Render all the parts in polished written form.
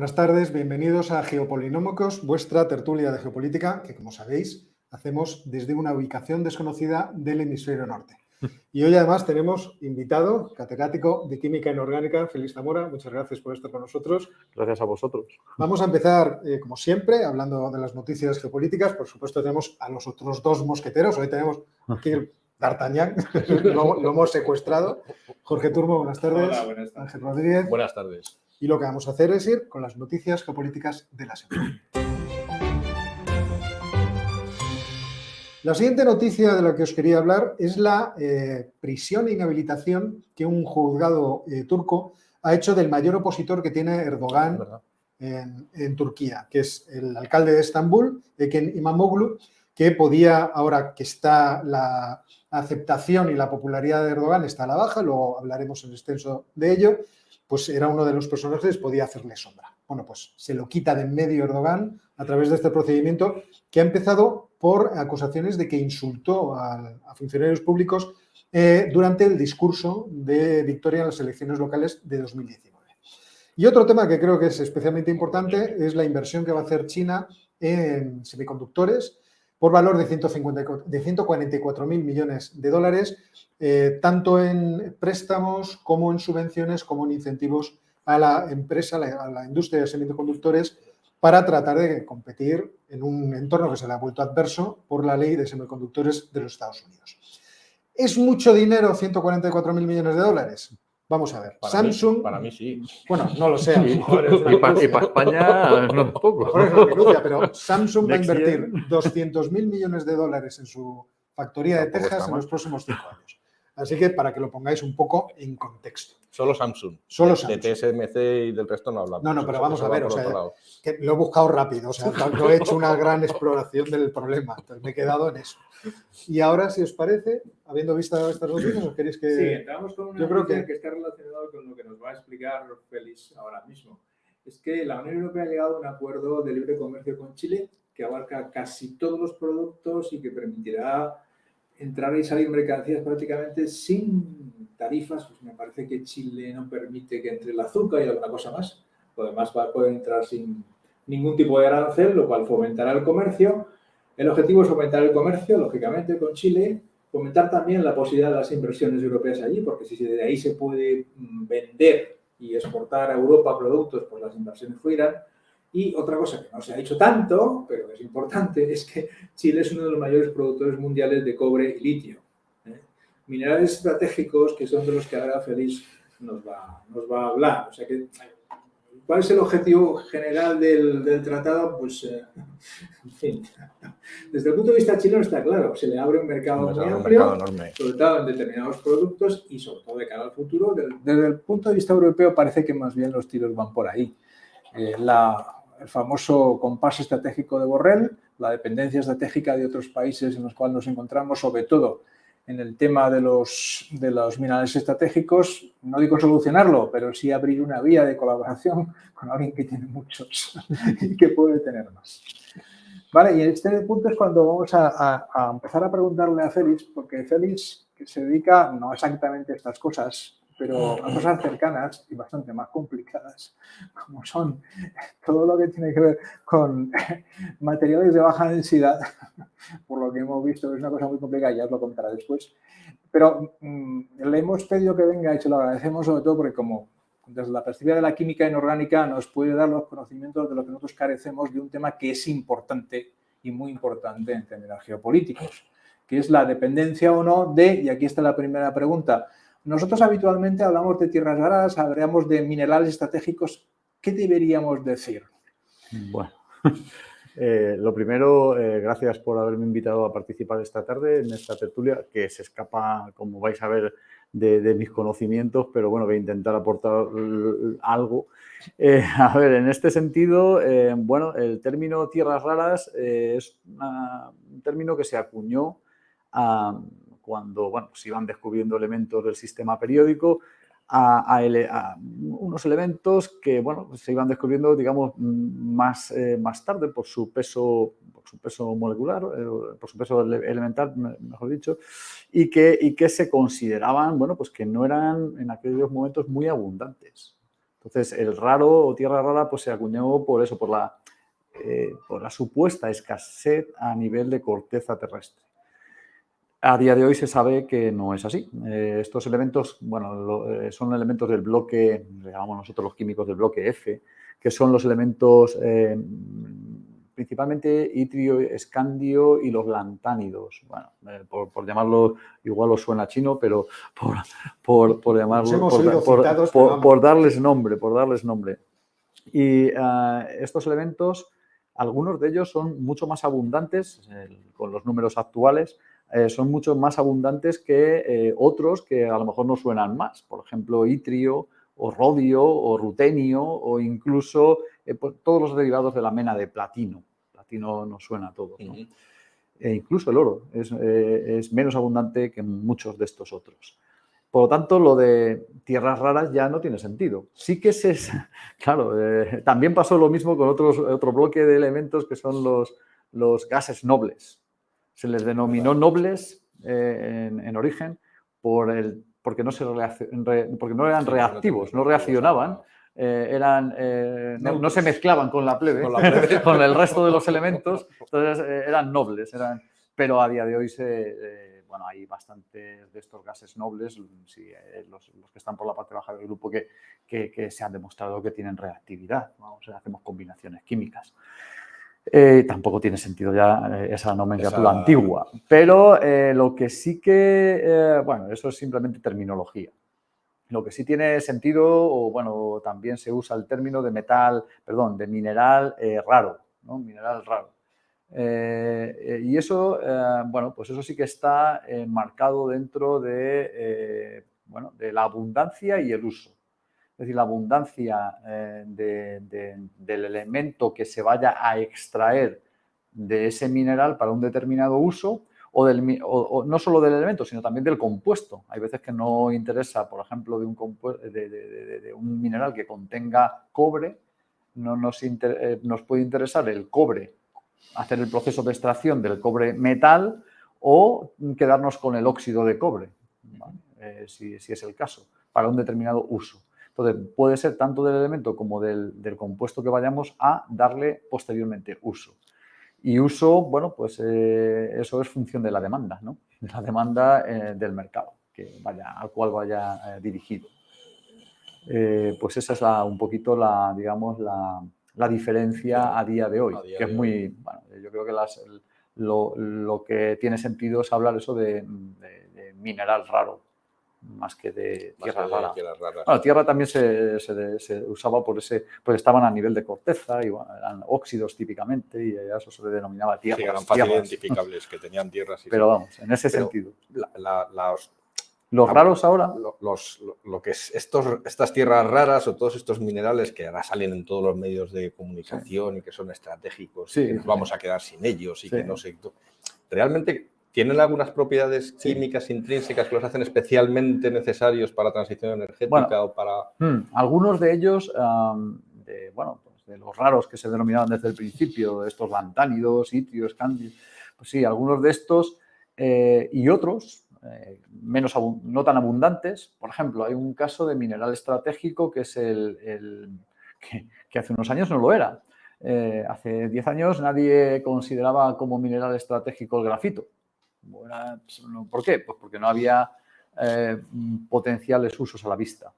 Buenas tardes, bienvenidos a Geopolinómicos, vuestra tertulia de geopolítica, que como sabéis, hacemos desde una ubicación desconocida del hemisferio norte. Y hoy además tenemos invitado, catedrático de Química Inorgánica, Félix Zamora. Muchas gracias por estar con nosotros. Gracias a vosotros. Vamos a empezar, como siempre, hablando de las noticias geopolíticas. Por supuesto, tenemos a los otros dos mosqueteros. Hoy tenemos aquí el D'Artagnan, lo hemos secuestrado. Jorge Turmo, buenas tardes. Hola, buenas tardes. Ángel Rodríguez. Buenas tardes. Y lo que vamos a hacer es ir con las noticias geopolíticas de la semana. La siguiente noticia de la que os quería hablar es la prisión e inhabilitación que un juzgado turco ha hecho del mayor opositor que tiene Erdogan en Turquía, que es el alcalde de Estambul, Ekrem İmamoğlu, que podía, ahora que está la aceptación y la popularidad de Erdogan está a la baja, luego hablaremos en extenso de ello, pues era uno de los personajes que podía hacerle sombra. Bueno, pues se lo quita de en medio Erdogan a través de este procedimiento que ha empezado por acusaciones de que insultó a funcionarios públicos durante el discurso de victoria en las elecciones locales de 2019. Y otro tema que creo que es especialmente importante es la inversión que va a hacer China en semiconductores por valor de 144.000 millones de dólares, tanto en préstamos como en subvenciones, como en incentivos a la empresa, a la industria de semiconductores, para tratar de competir en un entorno que se le ha vuelto adverso por la ley de semiconductores de los Estados Unidos. ¿Es mucho dinero 144.000 millones de dólares? Vamos a ver. Samsung. Para mí sí. Bueno, no lo sé. Y para España no es poco. Por eso minucia, pero Samsung va a invertir 200.000 millones de dólares en su factoría de Texas en los próximos 5 años. Así que para que lo pongáis un poco en contexto. Solo Samsung. Solo Samsung. De TSMC y del resto no hablamos. No, pero vamos a ver, o sea, que lo he buscado rápido, o sea, no he hecho una gran exploración del problema, entonces me he quedado en eso. Y ahora, si os parece, habiendo visto estas noticias, ¿os queréis que...? Sí, entramos con una noticia que está relacionada con lo que nos va a explicar Félix ahora mismo. Es que la Unión Europea ha llegado a un acuerdo de libre comercio con Chile que abarca casi todos los productos y que permitirá entrar y salir mercancías prácticamente sin tarifas. Pues me parece que Chile no permite que entre el azúcar y alguna cosa más. Lo demás puede entrar sin ningún tipo de arancel, lo cual fomentará el comercio. El objetivo es fomentar el comercio, lógicamente, con Chile, fomentar también la posibilidad de las inversiones europeas allí, porque si de ahí se puede vender y exportar a Europa productos, pues las inversiones fueran. Y otra cosa que no se ha dicho tanto, pero es importante, es que Chile es uno de los mayores productores mundiales de cobre y litio. Minerales estratégicos que son de los que ahora Félix nos va a hablar. O sea que, ¿cuál es el objetivo general del tratado? Pues, en fin, desde el punto de vista chileno está claro, se le abre un mercado muy amplio, sobre todo en determinados productos y sobre todo de cara al futuro. Desde el punto de vista europeo parece que más bien los tiros van por ahí. El famoso compás estratégico de Borrell, la dependencia estratégica de otros países en los cuales nos encontramos, sobre todo en el tema de los minerales estratégicos, no digo solucionarlo, pero sí abrir una vía de colaboración con alguien que tiene muchos y que puede tener más. Vale, y en este punto es cuando vamos a empezar a preguntarle a Félix, porque Félix que se dedica no exactamente a estas cosas, pero a cosas cercanas y bastante más complicadas, como son todo lo que tiene que ver con materiales de baja densidad, por lo que hemos visto, es una cosa muy complicada, ya os lo contaré después. Pero le hemos pedido que venga y se lo agradecemos sobre todo porque como desde la perspectiva de la química inorgánica nos puede dar los conocimientos de lo que nosotros carecemos de un tema que es importante y muy importante en términos geopolíticos, que es la dependencia o no de, y aquí está la primera pregunta. Nosotros habitualmente hablamos de tierras raras, hablamos de minerales estratégicos. ¿Qué deberíamos decir? Bueno, lo primero, gracias por haberme invitado a participar esta tarde en esta tertulia, que se escapa, como vais a ver, de mis conocimientos, pero bueno, voy a intentar aportar algo. A ver, en este sentido, bueno, el término tierras raras es un término que se acuñó cuando bueno, se iban descubriendo elementos del sistema periódico, a unos elementos que bueno, se iban descubriendo, digamos, más tarde por su peso molecular, por su peso elemental, mejor dicho, y que se consideraban, bueno, pues que no eran en aquellos momentos muy abundantes. Entonces, el raro o tierra rara pues se acuñó por eso, por la supuesta escasez a nivel de corteza terrestre. A día de hoy se sabe que no es así. Estos elementos, bueno, son elementos del bloque, le llamamos nosotros los químicos del bloque F, que son los elementos principalmente itrio, escandio y los lantánidos. Bueno, por llamarlo, igual os suena chino, pero por llamarlo, por darles nombre. Y estos elementos, algunos de ellos son mucho más abundantes, con los números actuales, son mucho más abundantes que otros que a lo mejor nos suenan más. Por ejemplo, itrio, o rodio, o rutenio, o incluso pues, todos los derivados de la mena de platino. Platino nos suena a todos, ¿no? E incluso el oro es menos abundante que muchos de estos otros. Por lo tanto, lo de tierras raras ya no tiene sentido. Sí que claro, también pasó lo mismo con otro bloque de elementos que son los gases nobles. Se les denominó nobles en origen porque no eran reactivos, no reaccionaban, no se mezclaban con la plebe, con el resto de los elementos, entonces eran nobles. Pero a día de hoy bueno, hay bastantes de estos gases nobles, sí, los que están por la parte baja del grupo, que se han demostrado que tienen reactividad. Vamos, hacemos combinaciones químicas. Tampoco tiene sentido ya esa nomenclatura antigua. Pero lo que sí que, bueno, eso es simplemente terminología. Lo que sí tiene sentido, o bueno, también se usa el término de mineral raro, ¿no? Mineral raro. Y eso, bueno, pues eso sí que está enmarcado dentro de la abundancia y el uso. Es decir, la abundancia del elemento que se vaya a extraer de ese mineral para un determinado uso, o no solo del elemento, sino también del compuesto. Hay veces que no interesa, por ejemplo, de un mineral que contenga cobre, no nos puede interesar el cobre, hacer el proceso de extracción del cobre metal o quedarnos con el óxido de cobre, ¿vale? Si es el caso, para un determinado uso. Entonces, puede ser tanto del elemento como del compuesto que vayamos a darle posteriormente uso. Y uso, bueno, pues eso es función de la demanda, ¿no? De la demanda del mercado, al cual vaya dirigido. Pues esa es un poquito la diferencia a día de hoy, que es muy, bueno, yo creo que lo que tiene sentido es hablar eso de mineral raro, más que de tierra rara. Bueno, tierra también se usaba porque estaban a nivel de corteza, y bueno, eran óxidos típicamente, y a eso se le denominaba tierra. Sí, eran fácilmente identificables, que tenían tierras. Pero vamos, en ese sentido. Los raros ahora. Lo que es estas tierras raras o todos estos minerales que ahora salen en todos los medios de comunicación y que son estratégicos, y que nos vamos a quedar sin ellos y que no sé. ¿Realmente tienen algunas propiedades químicas intrínsecas que los hacen especialmente necesarios para la transición energética o para...? Algunos de ellos, de los raros que se denominaban desde el principio, estos lantánidos, itrios, escandio, pues sí, algunos de estos y otros no tan abundantes. Por ejemplo, hay un caso de mineral estratégico que es que hace unos años no lo era. Hace 10 años nadie consideraba como mineral estratégico el grafito. ¿Por qué? Pues porque no había potenciales usos a la vista.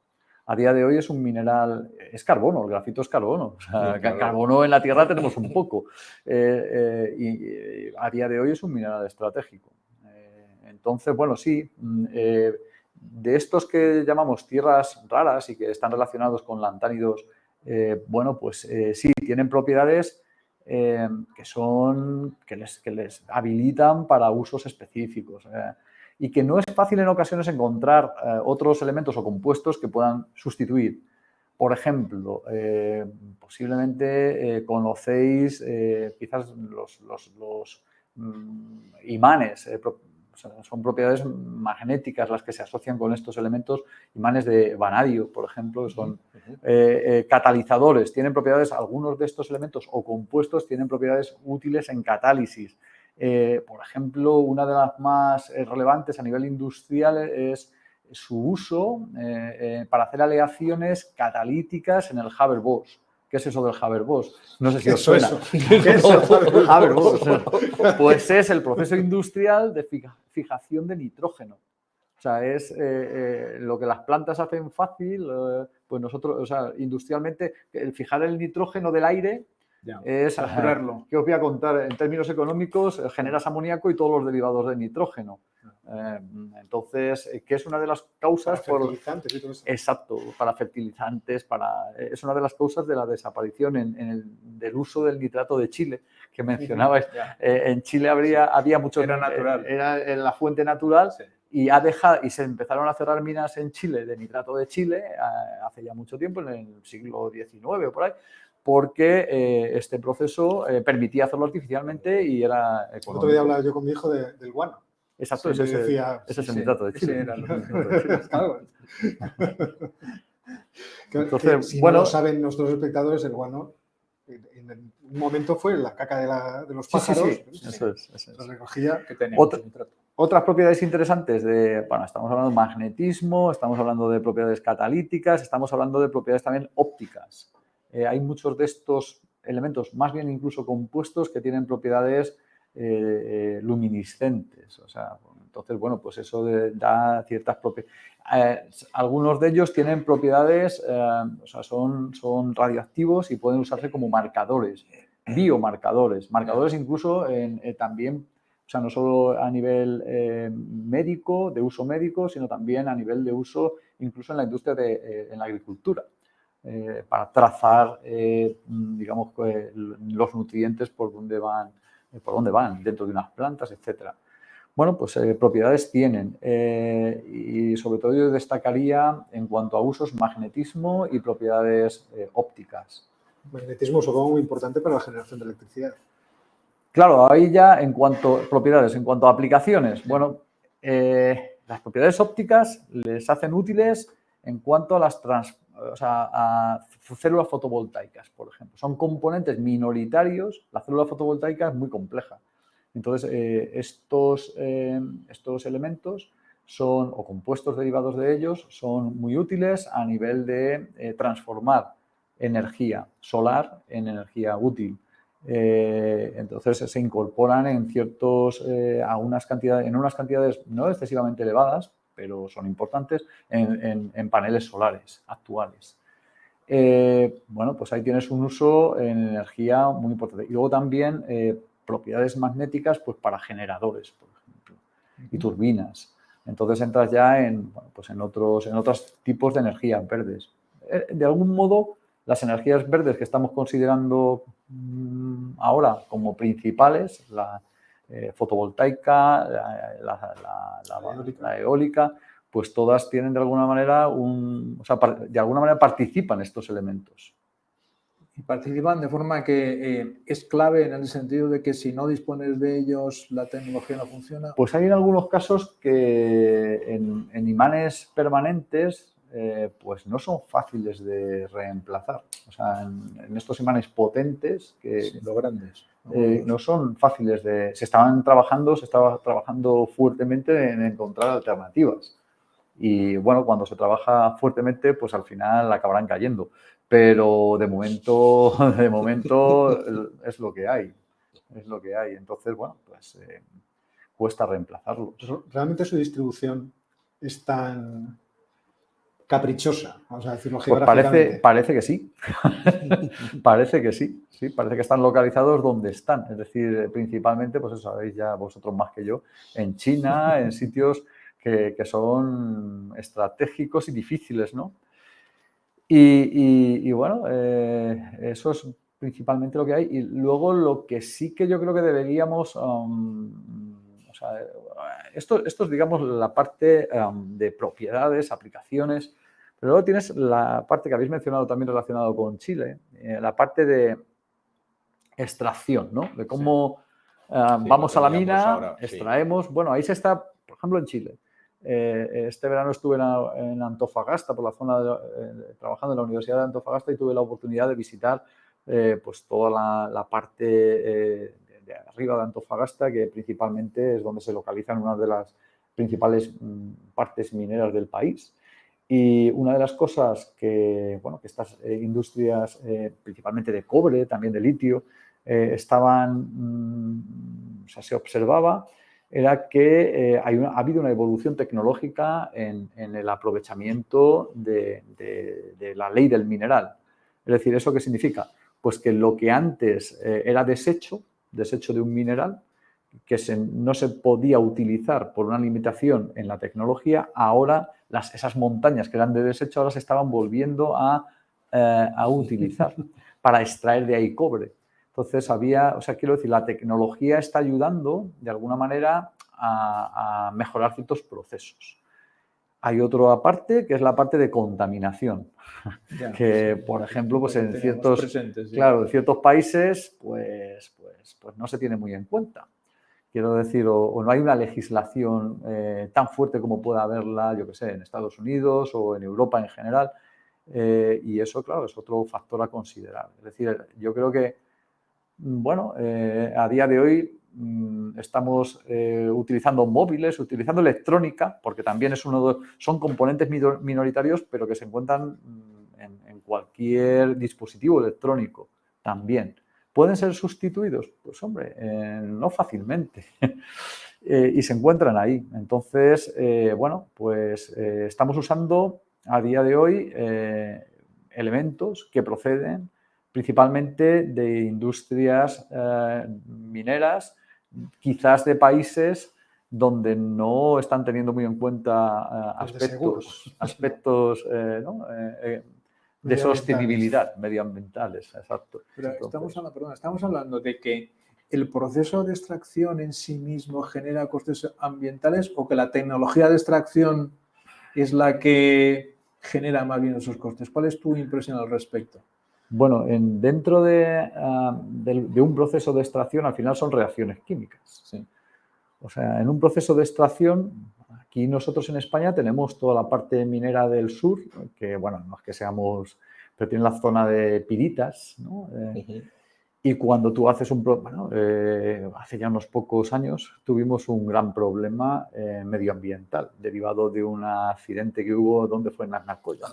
A día de hoy es un mineral, es carbono, el grafito es carbono. O sea, claro. Carbono en la Tierra tenemos un poco. Y a día de hoy es un mineral estratégico. Entonces, bueno, sí, de estos que llamamos tierras raras y que están relacionados con lantánidos, bueno, pues sí, tienen propiedades que les habilitan para usos específicos. Y que no es fácil en ocasiones encontrar otros elementos o compuestos que puedan sustituir. Por ejemplo, posiblemente conocéis quizás los imanes. Son propiedades magnéticas las que se asocian con estos elementos, imanes de vanadio, por ejemplo, que son catalizadores. Tienen propiedades, algunos de estos elementos o compuestos tienen propiedades útiles en catálisis. Por ejemplo, una de las más relevantes a nivel industrial es su uso para hacer aleaciones catalíticas en el Haber-Bosch. ¿Qué es eso del Haber-Bosch? No sé si os suena. ¿Qué es eso? Haber-Bosch. Pues es el proceso industrial de fijación de nitrógeno. O sea, es lo que las plantas hacen fácil, pues nosotros, o sea, industrialmente, el fijar el nitrógeno del aire es capturarlo. ¿Qué os voy a contar? En términos económicos, generas amoníaco y todos los derivados de nitrógeno. Entonces, que es una de las causas Para fertilizantes y todo eso. Exacto, para fertilizantes, es una de las causas de la desaparición del uso del nitrato de Chile, que mencionabais. En Chile había mucho... Era natural. Era la fuente natural. Sí. Y se empezaron a cerrar minas en Chile de nitrato de Chile hace ya mucho tiempo, en el siglo XIX o por ahí, porque este proceso permitía hacerlo artificialmente y era económico. El otro día hablaba yo con mi hijo del guano. Exacto, Sí, ese es el nitrato de Chile. Entonces, si no lo saben nuestros espectadores, el guano en un momento fue la caca de los pájaros. Eso es. Se recogía. Que tenía otras propiedades interesantes estamos hablando de magnetismo, estamos hablando de propiedades catalíticas, estamos hablando de propiedades también ópticas. Hay muchos de estos elementos, más bien incluso compuestos, que tienen propiedades luminiscentes. O sea, entonces, bueno, pues eso da ciertas propiedades. Algunos de ellos tienen propiedades, o sea, son radioactivos y pueden usarse como marcadores, biomarcadores, marcadores incluso también, o sea, no solo a nivel médico, de uso médico, sino también a nivel de uso incluso en la industria en la agricultura. Para trazar, digamos, los nutrientes por dónde van dentro de unas plantas, etcétera. Bueno, pues propiedades tienen y sobre todo yo destacaría en cuanto a usos magnetismo y propiedades ópticas. Magnetismo supongo muy importante para la generación de electricidad. Claro, ahí ya en cuanto a propiedades, en cuanto a aplicaciones, bueno, las propiedades ópticas les hacen útiles en cuanto a a células fotovoltaicas, por ejemplo. Son componentes minoritarios, la célula fotovoltaica es muy compleja. Entonces, estos elementos o compuestos derivados de ellos son muy útiles a nivel de transformar energía solar en energía útil. Entonces, se incorporan en unas cantidades no excesivamente elevadas, pero son importantes, en paneles solares actuales. Bueno, pues ahí tienes un uso en energía muy importante. Y luego también propiedades magnéticas, pues para generadores, por ejemplo, y turbinas. Entonces entras ya en otros tipos de energías verdes. De algún modo, las energías verdes que estamos considerando ahora como principales, la fotovoltaica, la eólica, pues todas tienen de alguna manera de alguna manera participan estos elementos. Y participan de forma que es clave en el sentido de que si no dispones de ellos, la tecnología no funciona. Pues hay en algunos casos que en imanes permanentes pues no son fáciles de reemplazar. O sea, en estos imanes potentes, los grandes, no son fáciles se estaba trabajando fuertemente en encontrar alternativas. Y bueno, cuando se trabaja fuertemente, pues al final acabarán cayendo. Pero de momento es lo que hay. Es lo que hay. Entonces, bueno, pues cuesta reemplazarlo. ¿Realmente su distribución es tan caprichosa? Vamos a decirlo pues geográficamente. parece que sí. Parece que sí. Sí, parece que están localizados donde están. Es decir, principalmente, pues eso sabéis ya vosotros más que yo, en China, en sitios que son estratégicos y difíciles, ¿no? Y bueno, eso es principalmente lo que hay. Y luego lo que sí que yo creo que deberíamos... esto es, digamos, la parte de propiedades, aplicaciones, pero luego tienes la parte que habéis mencionado también relacionado con Chile, la parte de extracción, ¿no? De cómo vamos a la mina, extraemos... Sí. Bueno, ahí se está, por ejemplo, en Chile. Este verano estuve en Antofagasta, por la zona trabajando en la Universidad de Antofagasta, y tuve la oportunidad de visitar pues toda la parte de arriba de Antofagasta, que principalmente es donde se localizan unas de las principales partes mineras del país. Y una de las cosas que, bueno, que estas industrias, principalmente de cobre, también de litio, o sea, se observaba, era que ha habido una evolución tecnológica en el aprovechamiento de la ley del mineral. Es decir, ¿eso qué significa? Pues que lo que antes era desecho de un mineral, que no se podía utilizar por una limitación en la tecnología, ahora esas montañas que eran de desecho ahora se estaban volviendo a utilizar para extraer de ahí cobre. Entonces quiero decir, la tecnología está ayudando de alguna manera a mejorar ciertos procesos. Hay otra parte que es la parte de contaminación, que por ejemplo, pues en ciertos países pues no se tiene muy en cuenta. Quiero decir, o no hay una legislación tan fuerte como pueda haberla, yo que sé, en Estados Unidos o en Europa en general. Y eso, claro, es otro factor a considerar. Es decir, yo creo que, bueno, a día de hoy estamos utilizando móviles, utilizando electrónica, porque también son componentes minoritarios, pero que se encuentran en cualquier dispositivo electrónico también. ¿Pueden ser sustituidos? Pues hombre, no fácilmente. Y se encuentran ahí. Entonces, bueno, pues estamos usando a día de hoy elementos que proceden principalmente de industrias mineras, quizás de países donde no están teniendo muy en cuenta aspectos ¿no? De sostenibilidad medioambientales, exacto. Pero estamos hablando de que el proceso de extracción en sí mismo genera costes ambientales o que la tecnología de extracción es la que genera más bien esos costes. ¿Cuál es tu impresión al respecto? Bueno, dentro de un proceso de extracción al final son reacciones químicas. Sí. O sea, en un proceso de extracción, aquí nosotros en España tenemos toda la parte minera del sur, que bueno, no es que seamos, pero tiene la zona de piritas, ¿no? Y cuando tú haces hace ya unos pocos años tuvimos un gran problema medioambiental derivado de un accidente que hubo, ¿dónde fue? En las Nacoya.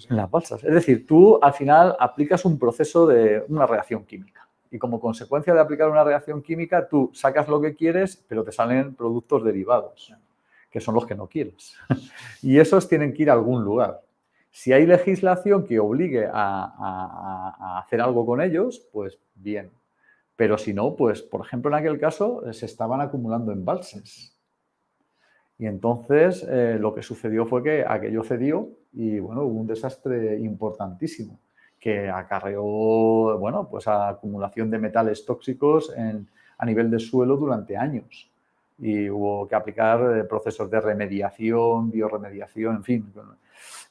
En las balsas. Es decir, tú al final aplicas un proceso de una reacción química. Y como consecuencia de aplicar una reacción química, tú sacas lo que quieres, pero te salen productos derivados, que son los que no quieres. Y esos tienen que ir a algún lugar. Si hay legislación que obligue a hacer algo con ellos, pues bien. Pero si no, pues, por ejemplo, en aquel caso se estaban acumulando embalses. Y entonces lo que sucedió fue que aquello cedió y, bueno, hubo un desastre importantísimo que acarreó, bueno, pues a acumulación de metales tóxicos a nivel de suelo durante años. Y hubo que aplicar procesos de remediación, biorremediación, en fin.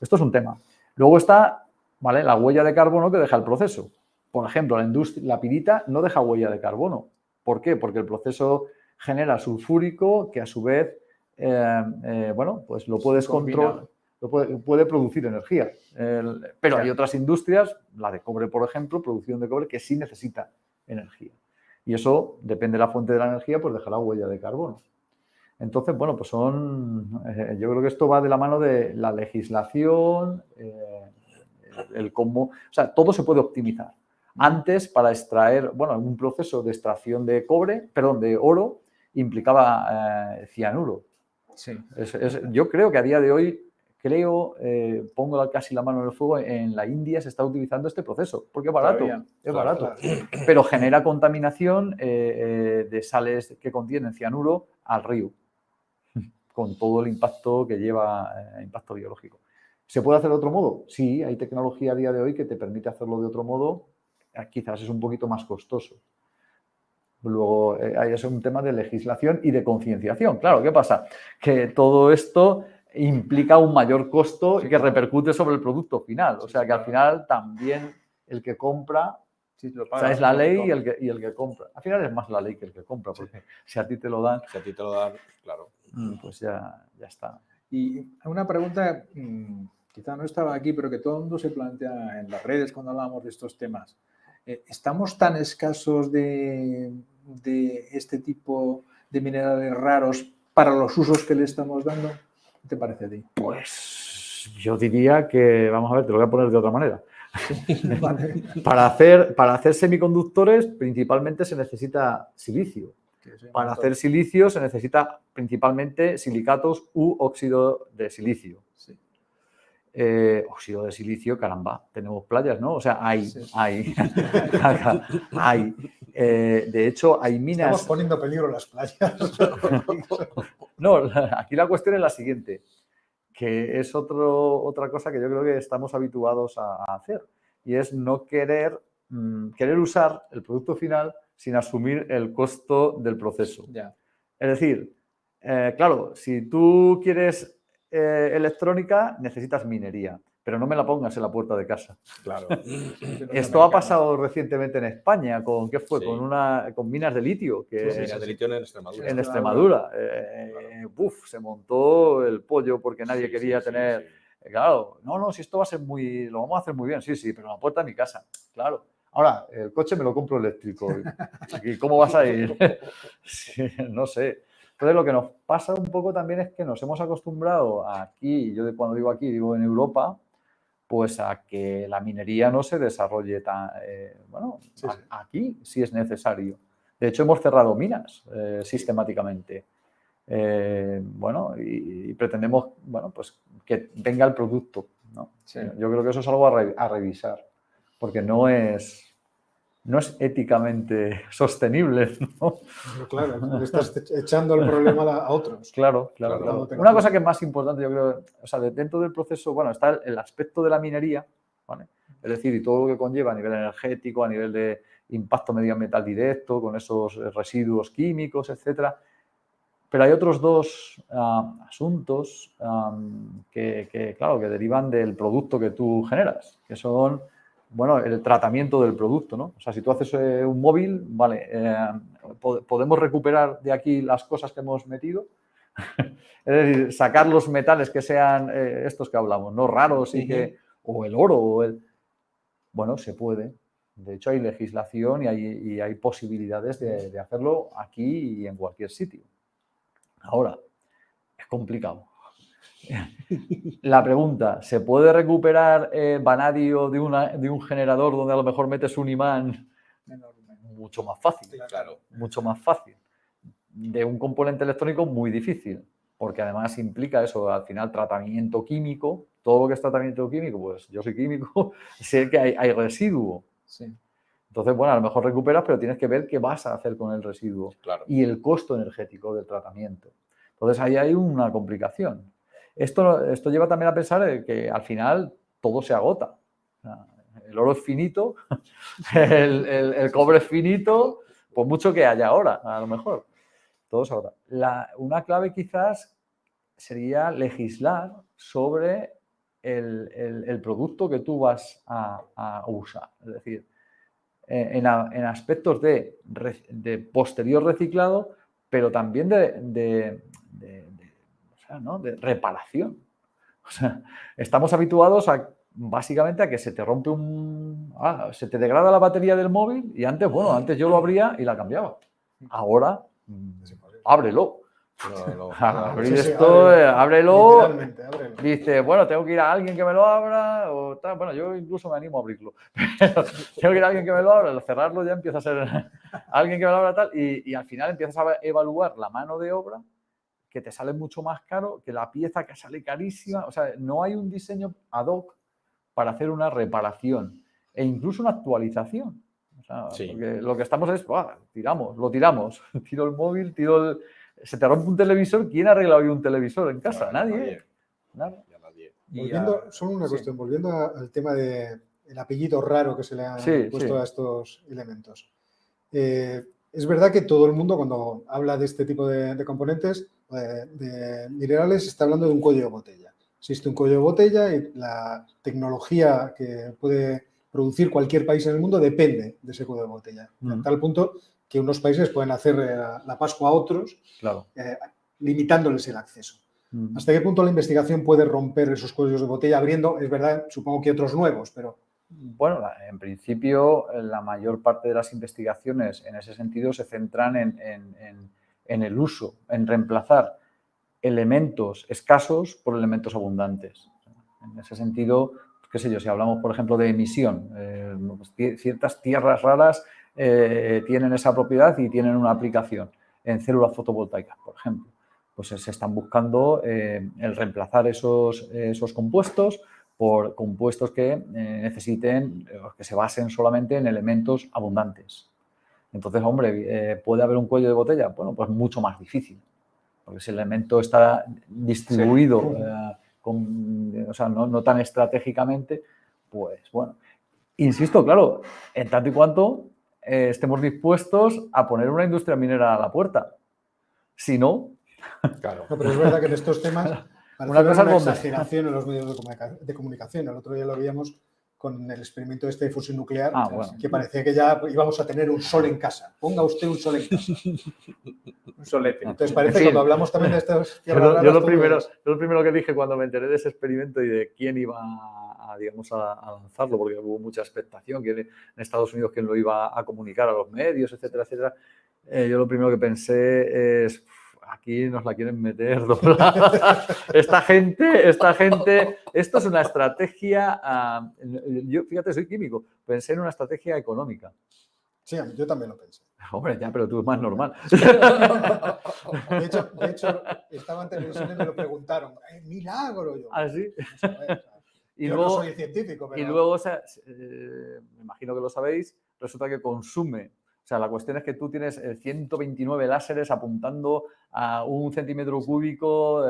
Esto es un tema. Luego está, ¿vale?, la huella de carbono que deja el proceso. Por ejemplo, la pirita no deja huella de carbono. ¿Por qué? Porque el proceso genera sulfúrico que a su vez, bueno, pues lo puedes controlar, puede producir energía. Pero hay otras industrias, la de cobre, por ejemplo, producción de cobre, que sí necesita energía. Y eso, depende de la fuente de la energía, pues dejará huella de carbono. Entonces, bueno, pues yo creo que esto va de la mano de la legislación, el cómo, o sea, todo se puede optimizar. Antes, para extraer, bueno, un proceso de extracción de oro, implicaba cianuro. Sí. Yo creo que a día de hoy, pongo casi la mano en el fuego, en la India se está utilizando este proceso, porque es barato, barato. Pero genera contaminación de sales que contienen cianuro al río, con todo el impacto que lleva, impacto biológico. ¿Se puede hacer de otro modo? Sí, hay tecnología a día de hoy que te permite hacerlo de otro modo, quizás es un poquito más costoso. Luego, es un tema de legislación y de concienciación. Claro, ¿qué pasa? Que todo esto implica un mayor costo que repercute sobre el producto final. O sea, que al final también el que compra, o sea, es la ley y el que compra. Al final es más la ley que el que compra, porque si a ti te lo dan... Si a ti te lo dan, claro. Pues ya está. Y una pregunta, quizá no estaba aquí, pero que todo el mundo se plantea en las redes cuando hablamos de estos temas. ¿Estamos tan escasos de este tipo de minerales raros para los usos que le estamos dando? ¿Qué te parece a ti? Pues yo diría que, vamos a ver, te lo voy a poner de otra manera. Vale. Para hacer semiconductores principalmente se necesita silicio. Para hacer silicio se necesita principalmente silicatos u óxido de silicio. Sí. Óxido de silicio, caramba, tenemos playas, ¿no? O sea, hay. De hecho, hay minas... Estamos poniendo en peligro las playas. No, aquí la cuestión es la siguiente, que es otra cosa que yo creo que estamos habituados a hacer, y es no querer usar el producto final sin asumir el costo del proceso. Ya. Es decir, claro, si tú quieres electrónica, necesitas minería, pero no me la pongas en la puerta de casa. Claro. Esto ha pasado recientemente en España, ¿qué fue? Sí. con minas de litio. Minas de litio en Extremadura. En Extremadura. Se montó el pollo porque nadie quería tener... Sí. Claro, no, si esto va a ser lo vamos a hacer muy bien, sí, pero en la puerta de mi casa, claro. Ahora, el coche me lo compro eléctrico. ¿Y cómo vas a ir? Sí, no sé. Entonces, lo que nos pasa un poco también es que nos hemos acostumbrado aquí, yo cuando digo aquí, digo en Europa, pues a que la minería no se desarrolle Sí. aquí sí es necesario. De hecho, hemos cerrado minas sistemáticamente. Y pretendemos, pues que venga el producto, ¿no? Sí. Yo creo que eso es algo a revisar, porque no es éticamente sostenible, ¿no? Pero claro, le estás echando el problema a otros. Claro. Una cosa que es más importante, yo creo, o sea, dentro del proceso, está el aspecto de la minería, ¿vale? Es decir, y todo lo que conlleva a nivel energético, a nivel de impacto medioambiental directo, con esos residuos químicos, etcétera. Pero hay otros dos asuntos que derivan del producto que tú generas, que son, el tratamiento del producto, ¿no? O sea, si tú haces un móvil, vale, podemos recuperar de aquí las cosas que hemos metido, es decir, sacar los metales que sean estos que hablamos, no raros o el oro, bueno, se puede. De hecho, hay legislación y hay posibilidades de hacerlo aquí y en cualquier sitio. Ahora, es complicado. La pregunta, ¿se puede recuperar vanadio de un generador donde a lo mejor metes un imán? Mucho más fácil. Claro. Mucho más fácil. De un componente electrónico muy difícil, porque además implica eso, al final tratamiento químico, todo lo que es tratamiento químico, pues yo soy químico, sé que hay residuo. Sí. Entonces, a lo mejor recuperas, pero tienes que ver qué vas a hacer con el residuo. Claro. Y el costo energético del tratamiento. Entonces, ahí hay una complicación. Esto lleva también a pensar que al final todo se agota. El oro es finito, el cobre es finito, por mucho que haya ahora, a lo mejor. Todo se agota. Una clave quizás sería legislar sobre el producto que tú vas a usar. Es decir, en aspectos de posterior reciclado, pero también de reparación. O sea, estamos habituados básicamente a que se te rompe se te degrada la batería del móvil y antes yo lo abría y la cambiaba. Ahora, ábrelo. Ábrelo. Dice, tengo que ir a alguien que me lo abra o tal. Bueno, yo incluso me animo a abrirlo. Pero tengo que ir a alguien que me lo abra, al cerrarlo ya empieza a ser alguien que me lo abra tal y al final empiezas a evaluar la mano de obra que te sale mucho más caro que la pieza que sale carísima. O sea, no hay un diseño ad hoc para hacer una reparación e incluso una actualización. O sea, porque lo que estamos es, lo tiramos. Tiro el móvil, se te rompe un televisor. ¿Quién ha arreglado hoy un televisor en casa? Nadie. Volviendo, solo una cuestión, volviendo al tema del apellido raro que se le ha puesto a estos elementos. Es verdad que todo el mundo, cuando habla de este tipo de componentes, de minerales, está hablando de un cuello de botella. Existe un cuello de botella y la tecnología que puede producir cualquier país en el mundo depende de ese cuello de botella. A tal punto que unos países pueden hacer la Pascua a otros, limitándoles el acceso. ¿Hasta qué punto la investigación puede romper esos cuellos de botella abriendo? Es verdad, supongo que otros nuevos, pero... Bueno, en principio, la mayor parte de las investigaciones en ese sentido se centran en el uso, en reemplazar elementos escasos por elementos abundantes. En ese sentido, qué sé yo, si hablamos, por ejemplo, de emisión, ciertas tierras raras tienen esa propiedad y tienen una aplicación en células fotovoltaicas, por ejemplo. Pues se están buscando el reemplazar esos compuestos por compuestos que necesiten, que se basen solamente en elementos abundantes. Entonces, hombre, ¿puede haber un cuello de botella? Bueno, pues mucho más difícil, porque si el elemento está distribuido, o sea, no tan estratégicamente, pues bueno. Insisto, claro, en tanto y cuanto estemos dispuestos a poner una industria minera a la puerta. Si no... Claro. No, pero es verdad que en estos temas parece una exageración en los medios de comunicación. El otro día lo veíamos con el experimento de fusión nuclear, que parecía que ya íbamos a tener un sol en casa. Ponga usted un sol en casa. Un solete. Entonces parece que cuando hablamos también de estas tierras raras... Yo lo primero que dije cuando me enteré de ese experimento y de quién iba a lanzarlo, porque hubo mucha expectación, que en Estados Unidos quién lo iba a comunicar a los medios, etcétera, etcétera, yo lo primero que pensé es... Aquí nos la quieren meter doblada. Esta gente, esto es una estrategia, yo fíjate, soy químico, pensé en una estrategia económica. Sí, yo también lo pensé. Hombre, ya, pero tú es más normal. De hecho, estaba en televisión y me lo preguntaron. ¡Milagro! Yo, ¿Ah, sí? Yo no soy científico, pero... Y luego, me imagino que lo sabéis, resulta que consume. O sea, la cuestión es que tú tienes 129 láseres apuntando a 1 centímetro cúbico,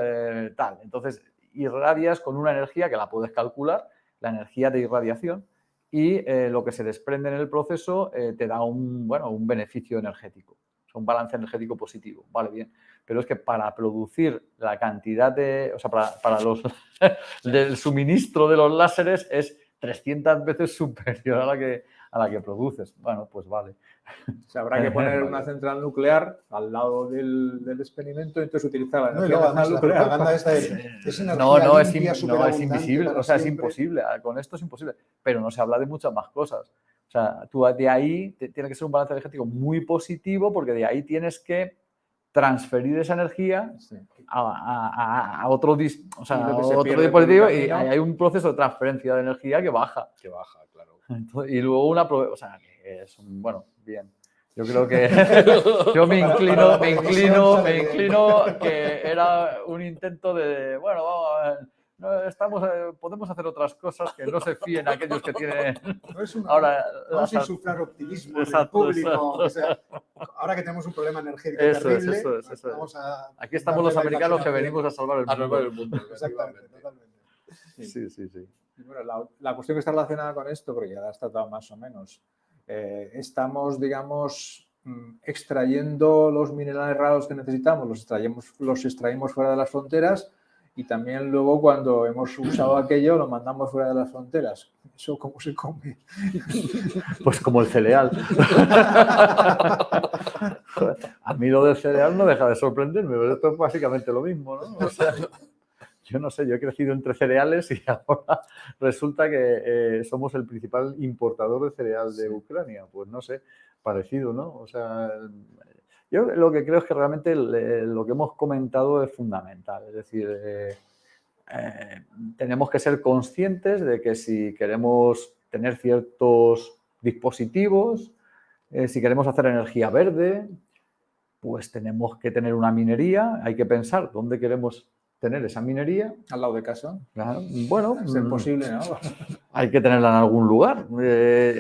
tal. Entonces, irradias con una energía que la puedes calcular, la energía de irradiación, y lo que se desprende en el proceso te da un beneficio energético, un balance energético positivo. Vale, bien. Pero es que para producir la cantidad de... O sea, para del suministro de los láseres es 300 veces superior a la que produces. Bueno, pues vale. O sea, habrá que poner una central nuclear al lado del experimento y entonces utilizar la energía nuclear. La propaganda esta es energía limpia, es invisible, o sea, es imposible. Con esto es imposible. Pero no se habla de muchas más cosas. O sea, tú de ahí tiene que ser un balance energético muy positivo porque de ahí tienes que transferir esa energía a otro dispositivo y hay un proceso de transferencia de energía que baja. Que baja, claro. Y luego o sea, que es bueno, bien. Yo creo que yo me inclino que era un intento de, bueno, podemos hacer otras cosas que no se fíen aquellos que tienen ahora vamos a insuflar optimismo en el público. O sea, ahora que tenemos un problema energético terrible, vamos a... Aquí estamos los americanos que venimos a salvar el mundo. Exactamente, totalmente. Sí. Bueno, la cuestión que está relacionada con esto, porque ya la has tratado más o menos, estamos, digamos, extrayendo los minerales raros que necesitamos, los extraímos fuera de las fronteras y también luego cuando hemos usado aquello lo mandamos fuera de las fronteras. ¿Eso cómo se come? Pues como el cereal. A mí lo del cereal no deja de sorprenderme, pero esto es básicamente lo mismo, ¿no? O sea, yo no sé, yo he crecido entre cereales y ahora resulta que somos el principal importador de cereal de Ucrania. Pues no sé, parecido, ¿no? O sea, yo lo que creo es que realmente lo que hemos comentado es fundamental. Es decir, tenemos que ser conscientes de que si queremos tener ciertos dispositivos, si queremos hacer energía verde, pues tenemos que tener una minería. Hay que pensar dónde queremos tener esa minería. Al lado de casa. Claro, bueno, es posible, ¿no? Hay que tenerla en algún lugar.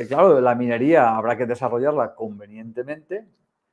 Claro, la minería habrá que desarrollarla convenientemente.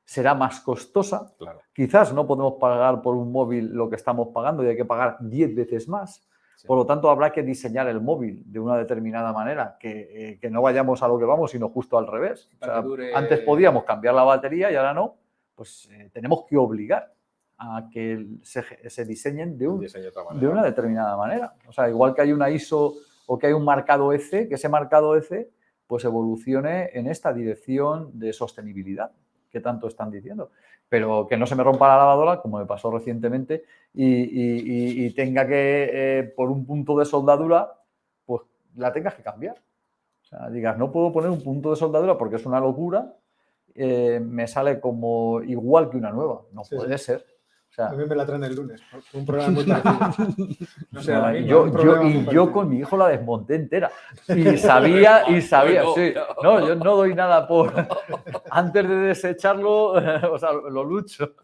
Será más costosa. Claro. Quizás no podemos pagar por un móvil lo que estamos pagando y hay que pagar 10 veces más. Sí. Por lo tanto, habrá que diseñar el móvil de una determinada manera, que no vayamos a lo que vamos, sino justo al revés. O sea, antes podíamos cambiar la batería y ahora no. Pues tenemos que obligar a que se diseñen de una determinada manera. O sea, igual que hay una ISO o que hay un marcado EC, que ese marcado EC pues evolucione en esta dirección de sostenibilidad que tanto están diciendo. Pero que no se me rompa la lavadora, como me pasó recientemente, y tenga que, por un punto de soldadura, pues la tengas que cambiar. O sea, digas, no puedo poner un punto de soldadura porque es una locura, me sale como igual que una nueva. No puede ser. O A mí me la traen el lunes, un programa muy parecido. No sé, ahí yo con mi hijo la desmonté entera. Y sabía, Bueno, sí. No, yo no doy nada por... Antes de desecharlo, o sea, lo lucho.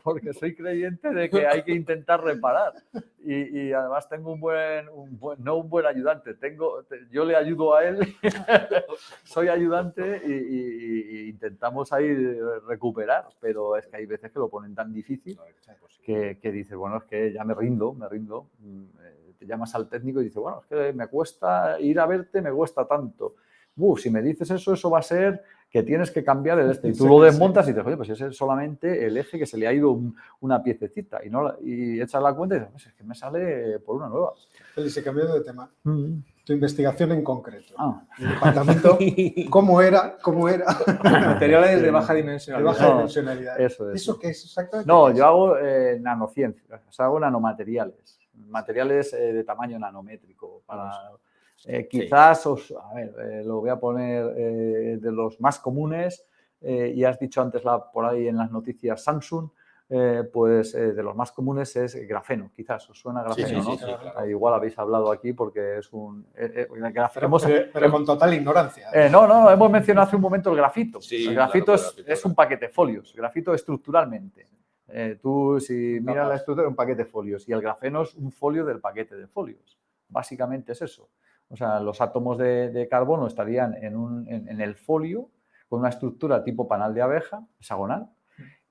Porque soy creyente de que hay que intentar reparar. Y además tengo no un buen ayudante. Yo le ayudo a él, soy ayudante y intentamos ahí recuperar. Pero es que hay veces que lo ponen tan difícil que dices, bueno, es que ya me rindo. Te llamas al técnico y dices, bueno, es que me cuesta ir a verte, me cuesta tanto. Si me dices eso va a ser que tienes que cambiar el este. Y tú lo desmontas y dices, oye, pues ese es solamente el eje que se le ha ido una piececita. Y echas la cuenta y dices, pues es que me sale por una nueva. Félix, cambiando de tema. Tu investigación en concreto. El departamento, ¿cómo era? Materiales de baja dimensionalidad. De baja dimensionalidad. Eso es. ¿Eso qué es exactamente? No, yo hago nanociencias, o sea, hago nanomateriales, materiales de tamaño nanométrico. Quizás, lo voy a poner de los más comunes, y has dicho antes por ahí en las noticias Samsung, pues de los más comunes es grafeno, quizás os suena grafeno, ¿no? Sí, claro. Igual habéis hablado aquí porque es pero con total ignorancia. No, hemos mencionado hace un momento el grafito. Sí, el grafito claro, es un paquete de folios, grafito estructuralmente. Tú, si miras la estructura, es un paquete de folios y el grafeno es un folio del paquete de folios. Básicamente es eso. O sea, los átomos de carbono estarían en el folio con una estructura tipo panal de abeja, hexagonal,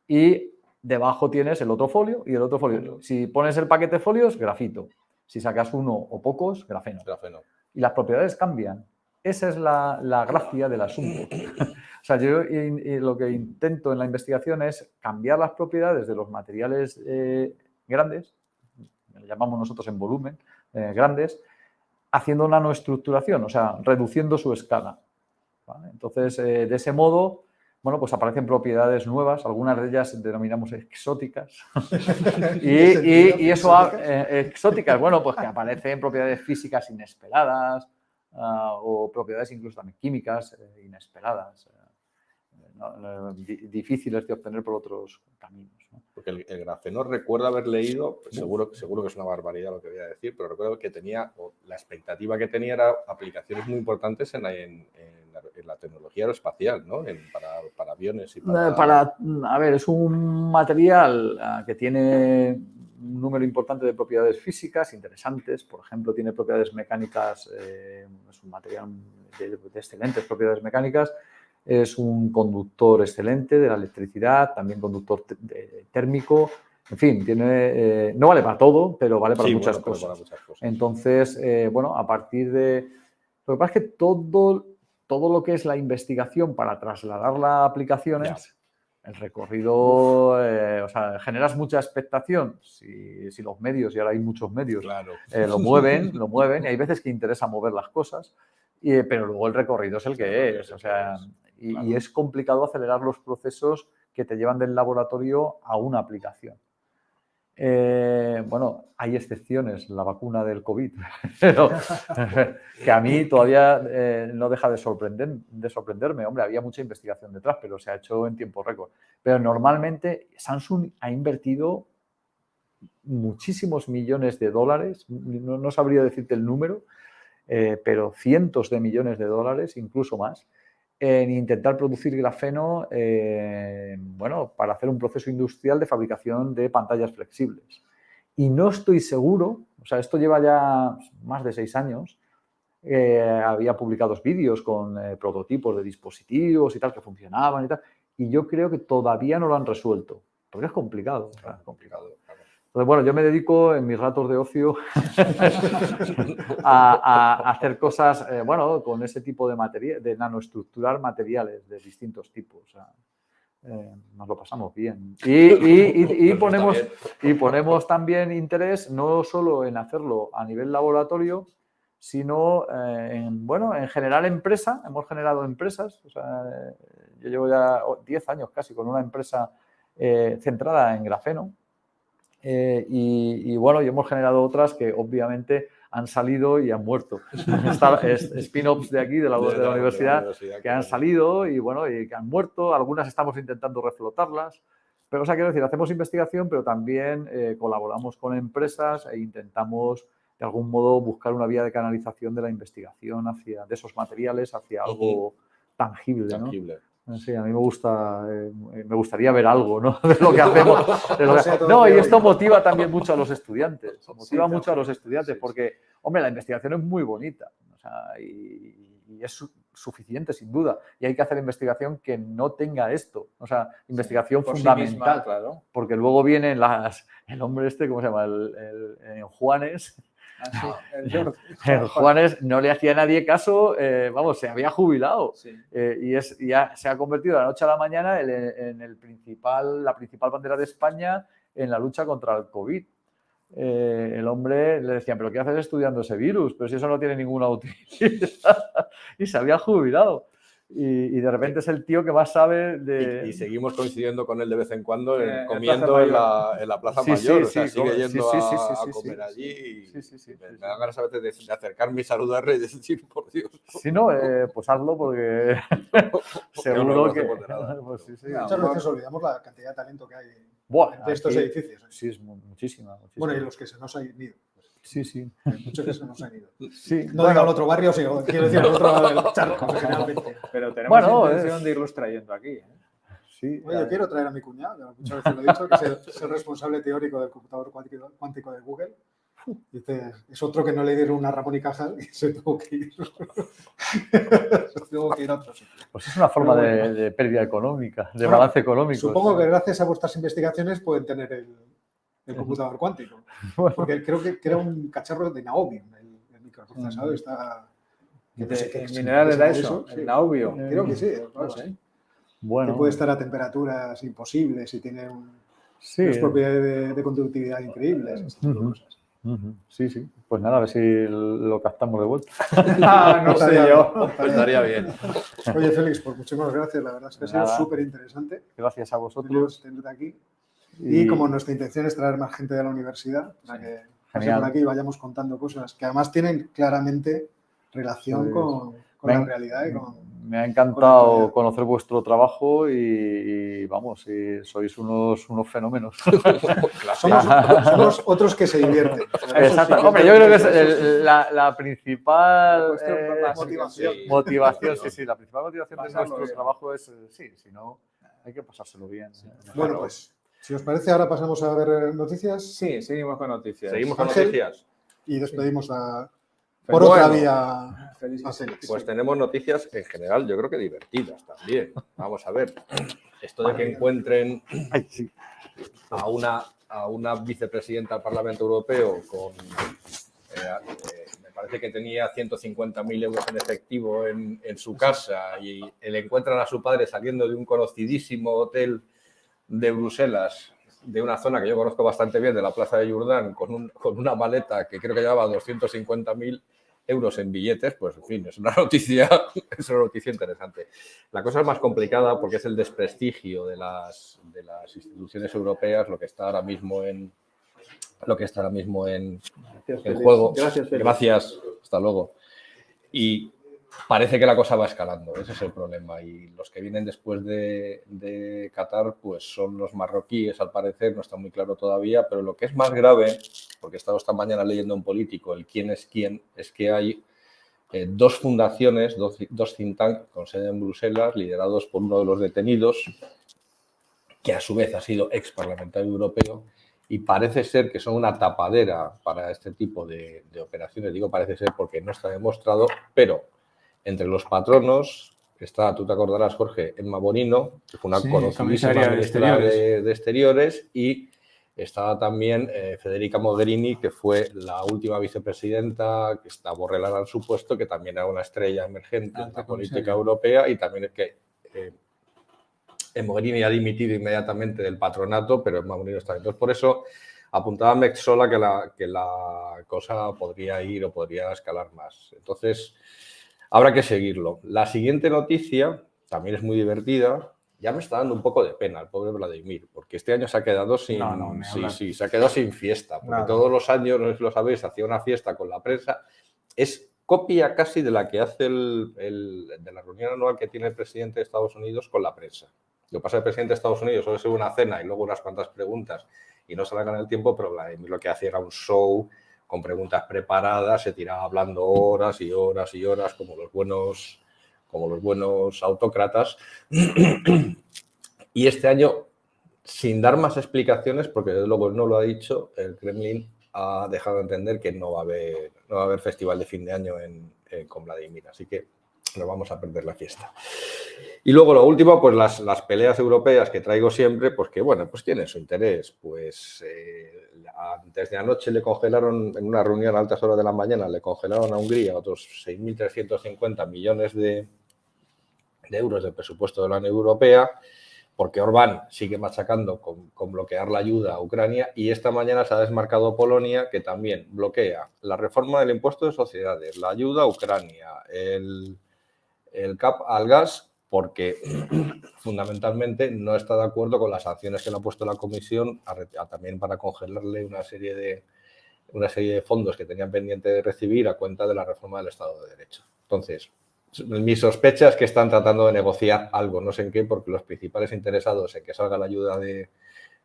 y debajo tienes el otro folio y el otro folio. Si pones el paquete de folios, grafito. Si sacas uno o pocos, grafeno. Y las propiedades cambian. Esa es la gracia del asunto. O sea, yo lo que intento en la investigación es cambiar las propiedades de los materiales grandes, lo llamamos nosotros en volumen, grandes, haciendo nanoestructuración, o sea, reduciendo su escala. ¿Vale? Entonces, de ese modo, bueno, pues aparecen propiedades nuevas, algunas de ellas denominamos exóticas. y eso, exóticas, bueno, pues que aparecen propiedades físicas inesperadas o propiedades incluso también químicas inesperadas, difíciles de obtener por otros caminos, ¿no? Porque el grafeno recuerdo haber leído, pues seguro que es una barbaridad lo que voy a decir, pero recuerdo que la expectativa que tenía era aplicaciones muy importantes en la tecnología aeroespacial, ¿no? Para aviones y A ver, es un material que tiene un número importante de propiedades físicas interesantes. Por ejemplo, tiene propiedades mecánicas, es un material de excelentes propiedades mecánicas. Es un conductor excelente de la electricidad, también conductor térmico. En fin, no vale para todo, pero vale para muchas cosas. Entonces, a partir de... Lo que pasa es que todo lo que es la investigación para trasladarla a aplicaciones, el recorrido, generas mucha expectación si los medios, y ahora hay muchos medios, lo mueven, y hay veces que interesa mover las cosas, pero luego el recorrido es el que es. O sea, y es complicado acelerar los procesos que te llevan del laboratorio a una aplicación. Hay excepciones, la vacuna del COVID, pero que a mí todavía no deja de sorprenderme. Hombre, había mucha investigación detrás, pero se ha hecho en tiempo récord. Pero normalmente Samsung ha invertido muchísimos millones de dólares, no sabría decirte el número, pero cientos de millones de dólares, incluso más, en intentar producir grafeno para hacer un proceso industrial de fabricación de pantallas flexibles. Y no estoy seguro, o sea, esto lleva ya más de 6 años, había publicados vídeos con prototipos de dispositivos y tal que funcionaban y tal, y yo creo que todavía no lo han resuelto, porque es complicado. Claro, complicado. Entonces, yo me dedico en mis ratos de ocio a hacer cosas, con ese tipo de nanoestructurar materiales de distintos tipos. O sea, nos lo pasamos bien. Y ponemos también interés no solo en hacerlo a nivel laboratorio, sino en generar empresa. Hemos generado empresas. O sea, yo llevo ya 10 años casi con una empresa centrada en grafeno. Y hemos generado otras que obviamente han salido y han muerto. Spin-offs de aquí, de la universidad, que han salido y que han muerto. Algunas estamos intentando reflotarlas. Pero, o sea, quiero decir, hacemos investigación, pero también colaboramos con empresas e intentamos, de algún modo, buscar una vía de canalización de la investigación de esos materiales hacia algo tangible, ¿no? Tangible. Sí, a mí me gustaría ver algo, ¿no? De lo que hacemos. No, y esto motiva también mucho a los estudiantes. Motiva mucho a los estudiantes porque, hombre, la investigación es muy bonita, o sea, y es suficiente, sin duda. Y hay que hacer investigación que no tenga esto. O sea, investigación fundamental. Sí misma, claro. Porque luego vienen el hombre este, ¿cómo se llama? El Juanes. El Juanes no le hacía a nadie caso, vamos, se había jubilado. Sí. Y ya se ha convertido de la noche a la mañana en la principal bandera de España en la lucha contra el COVID. El hombre le decían, ¿pero qué haces estudiando ese virus? Pero si eso no tiene ninguna utilidad. Y se había jubilado. Y de repente es el tío que más sabe de... Y seguimos coincidiendo con él de vez en cuando comiendo en la Plaza Mayor. O sea, sigue yendo a comer allí. Me da ganas a veces de acercarme y saludarle y decir, por Dios. Si no, pues hazlo porque seguro que... Muchas veces olvidamos la cantidad de talento que hay de estos edificios. Sí, es muchísima. Bueno, y los que se nos han ido. Sí, sí. Muchos que se nos han ido. Sí, no digo al otro barrio, sino, quiero decir al otro lado del charco, generalmente. Pero tenemos intención de irlos trayendo aquí. Sí, Oye, yo quiero traer a mi cuñado, muchas veces lo he dicho, que es el responsable teórico del computador cuántico de Google. Dice, es otro que no le dieron una Ramón y Cajal y se tuvo que ir. Se tuvo que ir a otro sitio. Pues es una forma de pérdida económica, de balance económico. Supongo que gracias a vuestras investigaciones pueden tener el computador cuántico. Porque creo que era un cacharro de Naobium, el microprocesador. Está... ¿Qué mineral era eso? ¿El Naobium? Creo que sí. No sé. Bueno, que puede estar a temperaturas imposibles y tiene unas propiedades de conductividad increíbles. Sí, sí. Pues nada, a ver si lo captamos de vuelta. No sé yo. Pues estaría bien. Oye, Félix, pues muchísimas gracias. La verdad es que ha sido súper interesante. Gracias a vosotros. Tenerte aquí. Y como nuestra intención es traer más gente de la universidad, para que pase por aquí y vayamos contando cosas que además tienen claramente relación con la realidad y con... Me ha encantado conocer vuestro trabajo y vamos, sois unos fenómenos. Somos otros que se divierten. Exacto. Hombre, yo creo que es la principal motivación. Sí, la principal motivación de nuestro trabajo es, si no, hay que pasárselo bien. Bueno, pues, si os parece, ahora pasamos a ver noticias. Sí, seguimos con noticias. Seguimos con noticias. Y despedimos por otra vía. Pues tenemos noticias en general, yo creo que divertidas también. Vamos a ver. Esto de que encuentren a una vicepresidenta del Parlamento Europeo con... me parece que tenía 150.000 euros en efectivo en su casa y le encuentran a su padre saliendo de un conocidísimo hotel de Bruselas, de una zona que yo conozco bastante bien, de la Plaza de Jordán, con una maleta que creo que llevaba 250.000 euros en billetes, pues en fin, es una noticia interesante. La cosa es más complicada porque es el desprestigio de las instituciones europeas lo que está ahora mismo en juego. Gracias, hasta luego. Y parece que la cosa va escalando, ese es el problema. Y los que vienen después de Qatar, pues son los marroquíes, al parecer, no está muy claro todavía, pero lo que es más grave, porque he estado esta mañana leyendo un político, el quién, es que hay dos fundaciones, dos think tanks con sede en Bruselas, liderados por uno de los detenidos, que a su vez ha sido ex parlamentario europeo, y parece ser que son una tapadera para este tipo de operaciones. Digo parece ser porque no está demostrado, pero entre los patronos está, tú te acordarás, Jorge, Emma Bonino, que fue una conocidísima ministra de Exteriores, y estaba también Federica Mogherini, que fue la última vicepresidenta, que está borrelada en su puesto, que también era una estrella emergente en la política europea, y también es que Mogherini ha dimitido inmediatamente del patronato, pero Emma Bonino está. Entonces, por eso apuntaba Metsola que la cosa podría ir o podría escalar más. Entonces, habrá que seguirlo. La siguiente noticia también es muy divertida. Ya me está dando un poco de pena el pobre Vladimir, porque este año se ha quedado sin, se ha quedado sin fiesta, porque todos los años, no sé si lo sabéis, hacía una fiesta con la prensa. Es copia casi de la que hace de la reunión anual que tiene el presidente de Estados Unidos con la prensa. Lo que pasa es que el presidente de Estados Unidos solo se una cena y luego unas cuantas preguntas y no se alargan el tiempo, pero Vladimir lo que hacía era un show con preguntas preparadas, se tiraba hablando horas y horas y horas como los buenos autócratas. Y este año, sin dar más explicaciones, porque desde luego no lo ha dicho, el Kremlin ha dejado de entender que no va a haber festival de fin de año con Vladimir, así que nos vamos a perder la fiesta. Y luego lo último, pues las peleas europeas que traigo siempre, pues que bueno, pues tienen su interés. Pues antes de anoche le congelaron, en una reunión a altas horas de la mañana, le congelaron a Hungría otros 6.350 millones de euros del presupuesto de la Unión Europea, porque Orbán sigue machacando con bloquear la ayuda a Ucrania, y esta mañana se ha desmarcado Polonia, que también bloquea la reforma del impuesto de sociedades, la ayuda a Ucrania, el cap al gas, porque fundamentalmente no está de acuerdo con las sanciones que le ha puesto la Comisión también para congelarle una serie de fondos que tenían pendiente de recibir a cuenta de la reforma del Estado de Derecho. Entonces, mi sospecha es que están tratando de negociar algo, no sé en qué, porque los principales interesados en que salga la ayuda de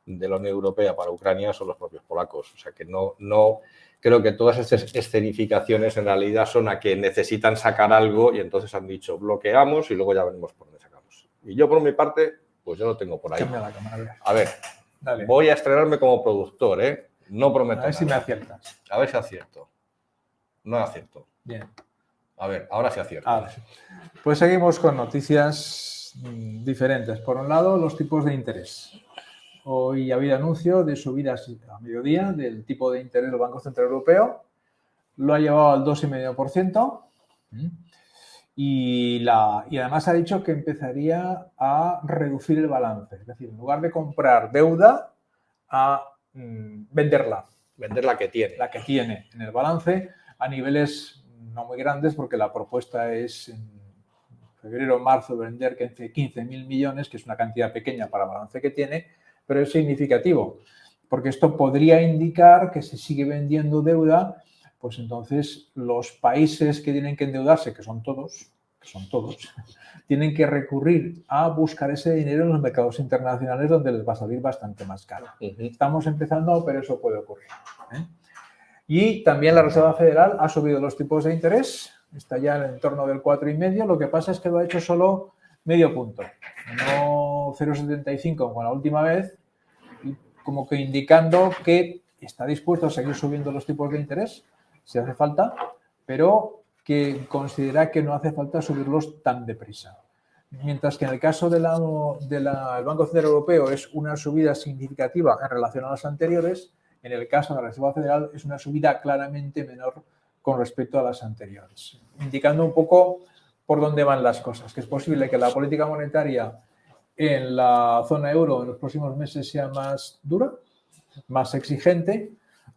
la Unión Europea para Ucrania son los propios polacos. O sea que no creo que todas estas escenificaciones en realidad son a que necesitan sacar algo y entonces han dicho bloqueamos y luego ya veremos por dónde sacamos. Y yo por mi parte, pues yo lo tengo por ahí. Cambia la cámara. A ver, Dale. voy a estrenarme como productor, ¿eh? No prometo A ver si me nada. aciertas. A ver si acierto. No acierto. Bien. A ver, ahora sí acierto. Pues seguimos con noticias diferentes. Por un lado, los tipos de interés. Hoy ha habido anuncio de subidas a mediodía del tipo de interés del Banco Central Europeo. Lo ha llevado al 2,5%. Y además ha dicho que empezaría a reducir el balance. Es decir, en lugar de comprar deuda, a venderla. Vender la que tiene. La que tiene en el balance a niveles no muy grandes, porque la propuesta es en febrero o marzo vender 15.000 millones, que es una cantidad pequeña para el balance que tiene, pero es significativo, porque esto podría indicar que si sigue vendiendo deuda, pues entonces los países que tienen que endeudarse, que son todos, tienen que recurrir a buscar ese dinero en los mercados internacionales, donde les va a salir bastante más caro. Estamos empezando, pero eso puede ocurrir. Y también la Reserva Federal ha subido los tipos de interés, está ya en el entorno del 4,5%, lo que pasa es que lo ha hecho solo medio punto, no 0,75 como la última vez, y como que indicando que está dispuesto a seguir subiendo los tipos de interés si hace falta, pero que considera que no hace falta subirlos tan deprisa. Mientras que en el caso del Banco Central Europeo es una subida significativa en relación a las anteriores, en el caso de la Reserva Federal es una subida claramente menor con respecto a las anteriores, indicando un poco por dónde van las cosas, que es posible que la política monetaria en la zona euro en los próximos meses sea más dura, más exigente.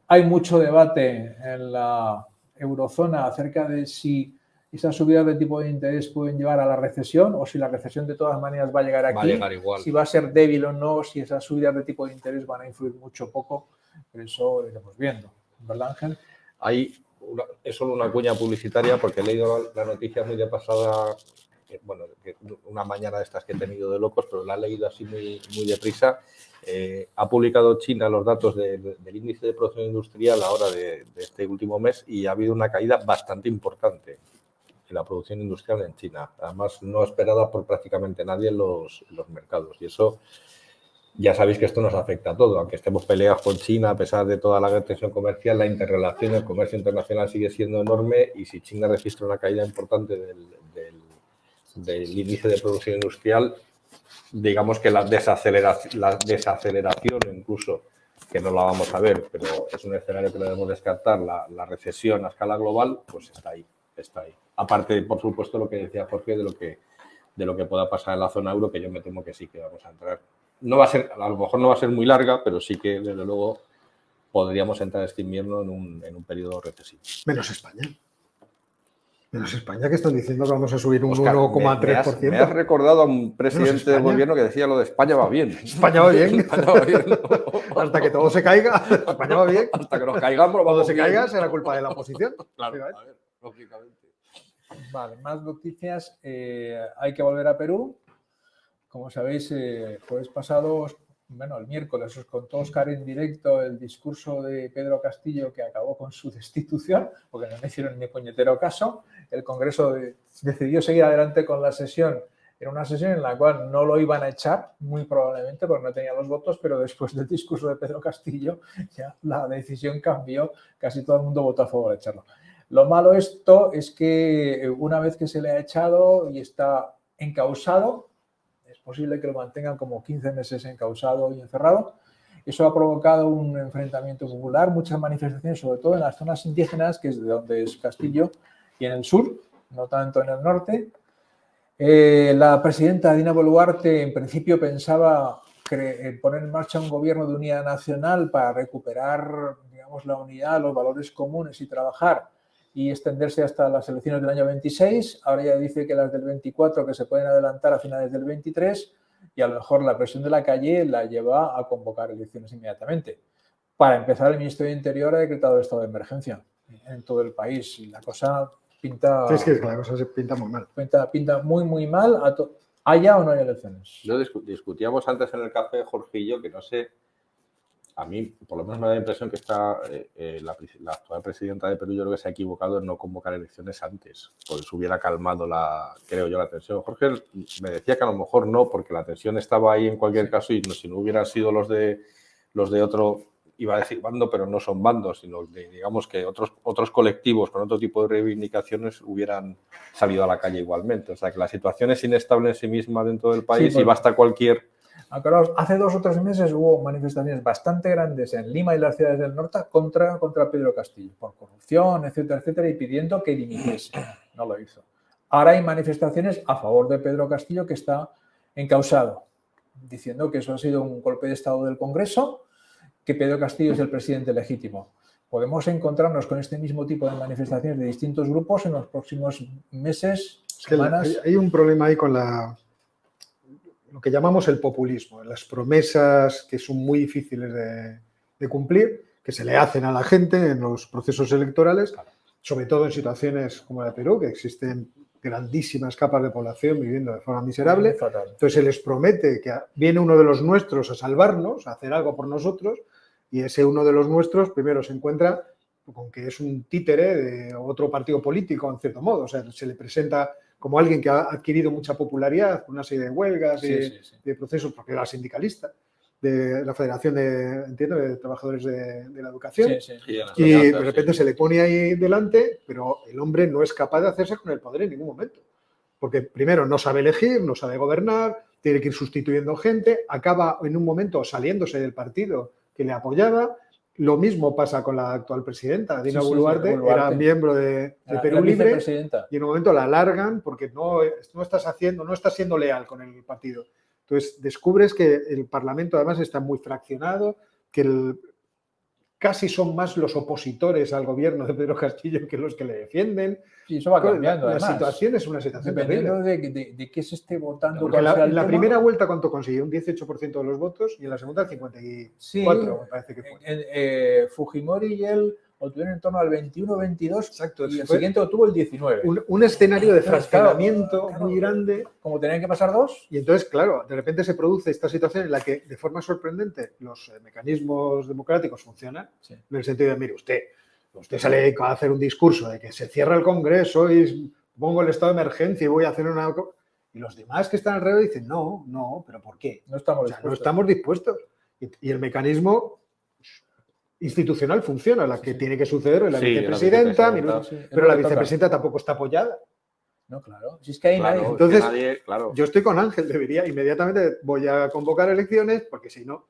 Hay mucho debate en la eurozona acerca de si esas subidas de tipo de interés pueden llevar a la recesión o si la recesión de todas maneras va a llegar aquí, va a llegar igual. Si va a ser débil o no, si esas subidas de tipo de interés van a influir mucho o poco. Eso lo iremos viendo, ¿verdad, Ángel? Es solo una cuña publicitaria porque he leído la noticia muy de pasada, bueno, una mañana de estas que he tenido de locos, pero la he leído así muy deprisa. Ha publicado China los datos del índice de producción industrial ahora de este último mes y ha habido una caída bastante importante en la producción industrial en China, además no esperada por prácticamente nadie en los mercados, y eso ya sabéis que esto nos afecta a todo, aunque estemos peleados con China, a pesar de toda la gran tensión comercial, la interrelación, el comercio internacional sigue siendo enorme, y si China registra una caída importante del índice de producción industrial, digamos que la desaceleración incluso, que no la vamos a ver, pero es un escenario que debemos descartar, la recesión a escala global, pues está ahí. Aparte, por supuesto, lo que decía Jorge de lo que pueda pasar en la zona euro, que yo me temo que sí que vamos a entrar. No va a ser, a lo mejor no va a ser muy larga, pero sí que desde luego podríamos entrar este invierno en un periodo recesivo. Menos España. Menos España, que están diciendo que vamos a subir un Oscar, 1,3%. Me has recordado a un presidente del gobierno que decía lo de España va bien. España va bien. España va bien. Hasta que todo se caiga, España va bien. Hasta que nos caigamos, Cuando se caiga será culpa de la oposición. Claro, a ver, lógicamente. Vale, más noticias. Hay que volver a Perú como sabéis, jueves pasado, bueno, el miércoles os contó Óscar en directo el discurso de Pedro Castillo que acabó con su destitución, porque no me hicieron ni puñetero caso. El Congreso decidió seguir adelante con la sesión. Era una sesión en la cual no lo iban a echar, muy probablemente, porque no tenía los votos, pero después del discurso de Pedro Castillo ya la decisión cambió, casi todo el mundo votó a favor de echarlo. Lo malo esto es que una vez que se le ha echado y está encausado, es posible que lo mantengan como 15 meses encausado y encerrado. Eso ha provocado un enfrentamiento popular, muchas manifestaciones, sobre todo en las zonas indígenas, que es de donde es Castillo, y en el sur, no tanto en el norte. La presidenta Dina Boluarte en principio pensaba poner en marcha un gobierno de unidad nacional para recuperar, digamos, la unidad, los valores comunes y trabajar y extenderse hasta las elecciones del año 26. Ahora ya dice que las del 24 que se pueden adelantar a finales del 23 y a lo mejor la presión de la calle la lleva a convocar elecciones inmediatamente. Para empezar, el Ministerio de Interior ha decretado el estado de emergencia en todo el país y la cosa pinta... Es que la cosa se pinta muy mal. Pinta muy, muy mal. ¿Haya o no hay elecciones? Yo discutíamos antes en el café, Jorge y yo, que no sé, a mí por lo menos me da la impresión que la actual presidenta de Perú yo creo que se ha equivocado en no convocar elecciones antes, porque se hubiera calmado creo yo, la tensión. Jorge me decía que a lo mejor no, porque la tensión estaba ahí en cualquier caso y si no hubieran sido los de otro, iba a decir bando, pero no son bandos, sino digamos que otros colectivos con otro tipo de reivindicaciones hubieran salido a la calle igualmente. O sea, que la situación es inestable en sí misma dentro del país y basta cualquier... Acordaos, hace 2 o 3 meses hubo manifestaciones bastante grandes en Lima y las ciudades del norte contra Pedro Castillo, por corrupción, etcétera, etcétera, y pidiendo que dimitiese. No lo hizo. Ahora hay manifestaciones a favor de Pedro Castillo que está encausado, diciendo que eso ha sido un golpe de Estado del Congreso, que Pedro Castillo es el presidente legítimo. Podemos encontrarnos con este mismo tipo de manifestaciones de distintos grupos en los próximos meses, semanas. Hay un problema ahí con lo que llamamos el populismo, las promesas que son muy difíciles de cumplir, que se le hacen a la gente en los procesos electorales, sobre todo en situaciones como la de Perú, que existen grandísimas capas de población viviendo de forma miserable. Entonces se les promete que viene uno de los nuestros a salvarnos, a hacer algo por nosotros, y ese uno de los nuestros primero se encuentra con que es un títere de otro partido político, en cierto modo. O sea, se le presenta como alguien que ha adquirido mucha popularidad con una serie de huelgas, de procesos, porque era sindicalista de la Federación de Trabajadores de la Educación, y de repente se le pone ahí delante, pero el hombre no es capaz de hacerse con el poder en ningún momento. Porque primero no sabe elegir, no sabe gobernar, tiene que ir sustituyendo gente, acaba en un momento saliéndose del partido que le apoyaba. Lo mismo pasa con la actual presidenta, Dina Boluarte, era miembro de Perú Libre, y en un momento la largan porque no está siendo leal con el partido. Entonces descubres que el Parlamento además está muy fraccionado, que casi son más los opositores al gobierno de Pedro Castillo que los que le defienden. Y eso va cambiando. La situación es una situación dependiendo de qué se esté votando. Porque en la primera vuelta, ¿cuánto consiguió? Un 18% de los votos, y en la segunda el 54%, me parece que fue. Fujimori y él obtuvieron en torno al 21-22, exacto, y el siguiente obtuvo el 19%. Un escenario de fraccionamiento muy grande. Como tenían que pasar 2. Y entonces, claro, de repente se produce esta situación en la que, de forma sorprendente, los mecanismos democráticos funcionan, en el sentido de, mire, usted sale a hacer un discurso de que se cierra el Congreso y pongo el estado de emergencia y voy a hacer una... Y los demás que están alrededor dicen, no, ¿pero por qué? No estamos dispuestos. No estamos dispuestos. Y el mecanismo institucional funciona, la que tiene que suceder es la vicepresidenta, pero la vicepresidenta tampoco está apoyada. No, claro. Si es que hay nadie. Entonces, yo estoy con Ángel, debería inmediatamente voy a convocar elecciones, porque si no,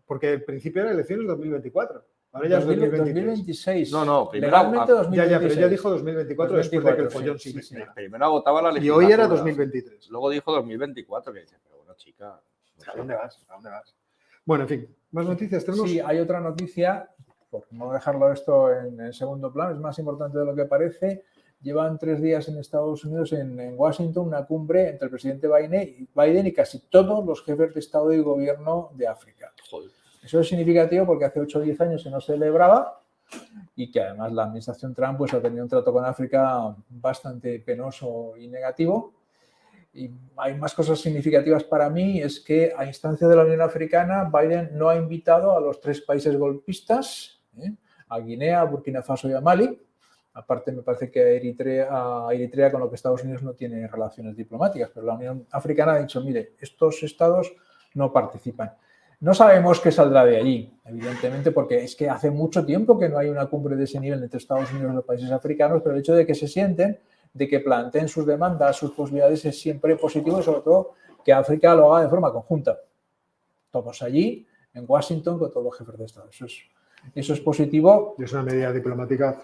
porque el principio era elecciones 2024. Ahora ya es 2026. No, legalmente 2026. Ya, pero ya dijo 2024 después de que el follón sigue. Primero agotaba la legislatura. Y hoy era 2023. Luego dijo 2024, que dice, pero bueno, chica... ¿A dónde vas? Bueno, en fin, ¿más noticias tenemos? Sí, hay otra noticia, por no dejarlo esto en el segundo plano, es más importante de lo que parece. Llevan 3 días en Estados Unidos, en Washington, una cumbre entre el presidente Biden y casi todos los jefes de Estado y Gobierno de África. Joder. Eso es significativo porque hace 8 o 10 años se no celebraba, y que además la administración Trump pues, ha tenido un trato con África bastante penoso y negativo. Y hay más cosas significativas para mí, es que a instancia de la Unión Africana, Biden no ha invitado a los 3 países golpistas, a Guinea, a Burkina Faso y a Mali. Aparte, me parece que a Eritrea, con lo que Estados Unidos no tiene relaciones diplomáticas, pero la Unión Africana ha dicho, mire, estos estados no participan. No sabemos qué saldrá de allí, evidentemente, porque es que hace mucho tiempo que no hay una cumbre de ese nivel entre Estados Unidos y los países africanos, pero el hecho de que se sienten, de que planteen sus demandas, sus posibilidades, es siempre positivo, y sobre todo que África lo haga de forma conjunta. Todos allí, en Washington, con todos los jefes de Estado. Eso es positivo. Es una medida diplomática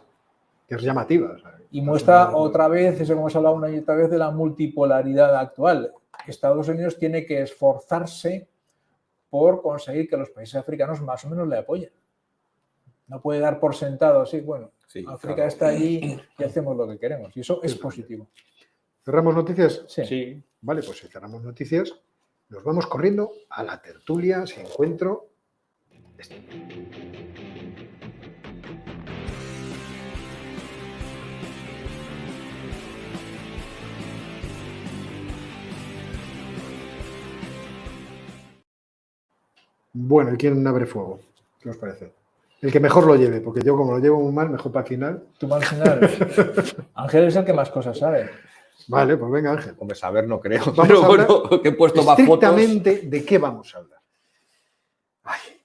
que es llamativa. Y muestra otra vez, eso como hemos hablado una y otra vez, de la multipolaridad actual. Estados Unidos tiene que esforzarse por conseguir que los países africanos más o menos le apoyen. No puede dar por sentado así, bueno, sí, África claro. Está allí y hacemos lo que queremos. Y eso es positivo. ¿Cerramos noticias? Sí. Vale, pues si cerramos noticias, nos vamos corriendo a la tertulia, si encuentro este. Bueno, ¿y quién abre fuego? ¿Qué os parece? El que mejor lo lleve, porque yo como lo llevo muy mal, mejor para el final. Tú para el final. Ángel es el que más cosas sabe. Vale, pues venga, Ángel. Hombre, saber no creo, vamos pero a hablar bueno, que he puesto más fotos. Estrictamente, ¿de qué vamos a hablar? Ay,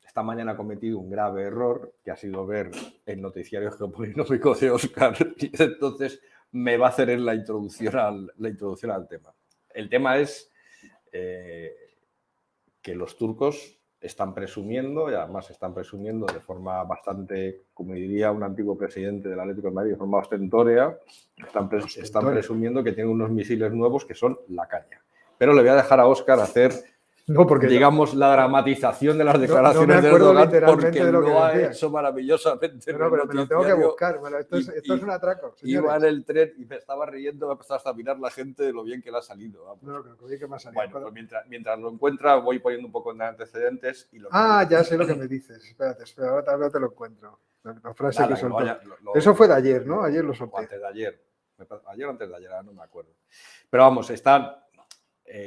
esta mañana he cometido un grave error, que ha sido ver el noticiario geopolítico de Óscar, y entonces me va a hacer en la introducción al tema. El tema es que los turcos están presumiendo, y además están presumiendo de forma bastante, como diría un antiguo presidente del Atlético de Madrid, de forma ostentoria, están presumiendo que tienen unos misiles nuevos que son la caña. Pero le voy a dejar a Óscar hacer, digamos, la dramatización de las declaraciones de Erdogan, porque lo ha hecho maravillosamente. No, pero me lo tengo que buscar. Bueno, esto es un atraco. Señores. Iba en el tren y me estaba riendo, me empezó hasta a mirar la gente de lo bien que le ha salido. Vamos. No, creo que bien que me ha salido. Bueno, pues mientras lo encuentra, voy poniendo un poco de antecedentes. Y ya sé lo que me dices. Espérate, ahora te lo encuentro. La frase que soltó. Eso fue de ayer, ¿no? Ayer lo solté. Antes de ayer. Ayer o antes de ayer, no me acuerdo. Pero vamos,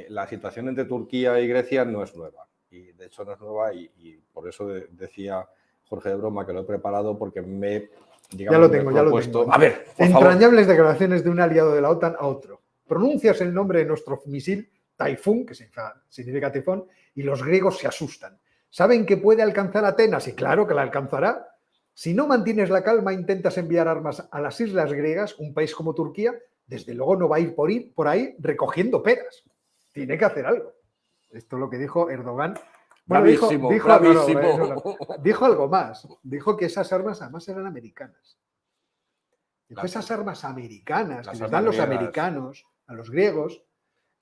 la situación entre Turquía y Grecia no es nueva. Y de hecho no es nueva y por eso decía Jorge de broma que lo he preparado porque ya lo tengo. A ver, entrañables declaraciones de un aliado de la OTAN a otro. Pronuncias el nombre de nuestro misil Taifún, que significa tifón, y los griegos se asustan. ¿Saben que puede alcanzar Atenas? Y claro que la alcanzará. Si no mantienes la calma, intentas enviar armas a las islas griegas, un país como Turquía, desde luego no va a ir por ahí recogiendo peras. Tiene que hacer algo. Esto es lo que dijo Erdogan. Bueno, dijo algo más. Dijo que esas armas además eran americanas. Dijo esas armas americanas que les dan los americanos a los griegos.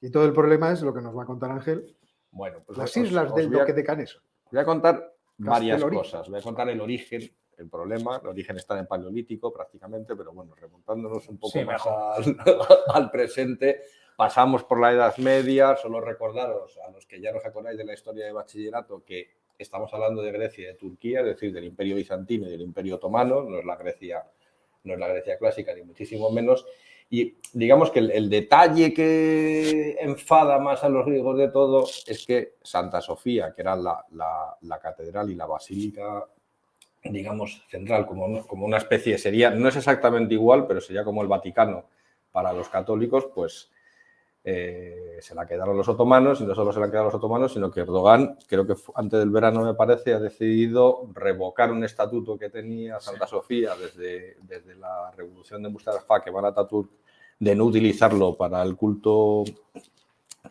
Y todo el problema es lo que nos va a contar Ángel. Bueno, pues las islas del Doque de Caneso. Voy a contar varias cosas. Voy a contar el origen, el problema. El origen está en el Paleolítico prácticamente, pero bueno, remontándonos un poco más al presente. Pasamos por la Edad Media, solo recordaros a los que ya no os acordáis de la historia de bachillerato que estamos hablando de Grecia y de Turquía, es decir, del Imperio Bizantino y del Imperio Otomano, no es la Grecia clásica ni muchísimo menos. Y digamos que el detalle que enfada más a los griegos de todo es que Santa Sofía, que era la catedral y la basílica, digamos, central, como una especie, no es exactamente igual, pero sería como el Vaticano para los católicos, pues se la quedaron los otomanos, y no solo se la quedaron los otomanos, sino que Erdogan, creo que antes del verano me parece, ha decidido revocar un estatuto que tenía Santa Sofía desde la revolución de Mustafa Kemal Atatürk, de no utilizarlo para el culto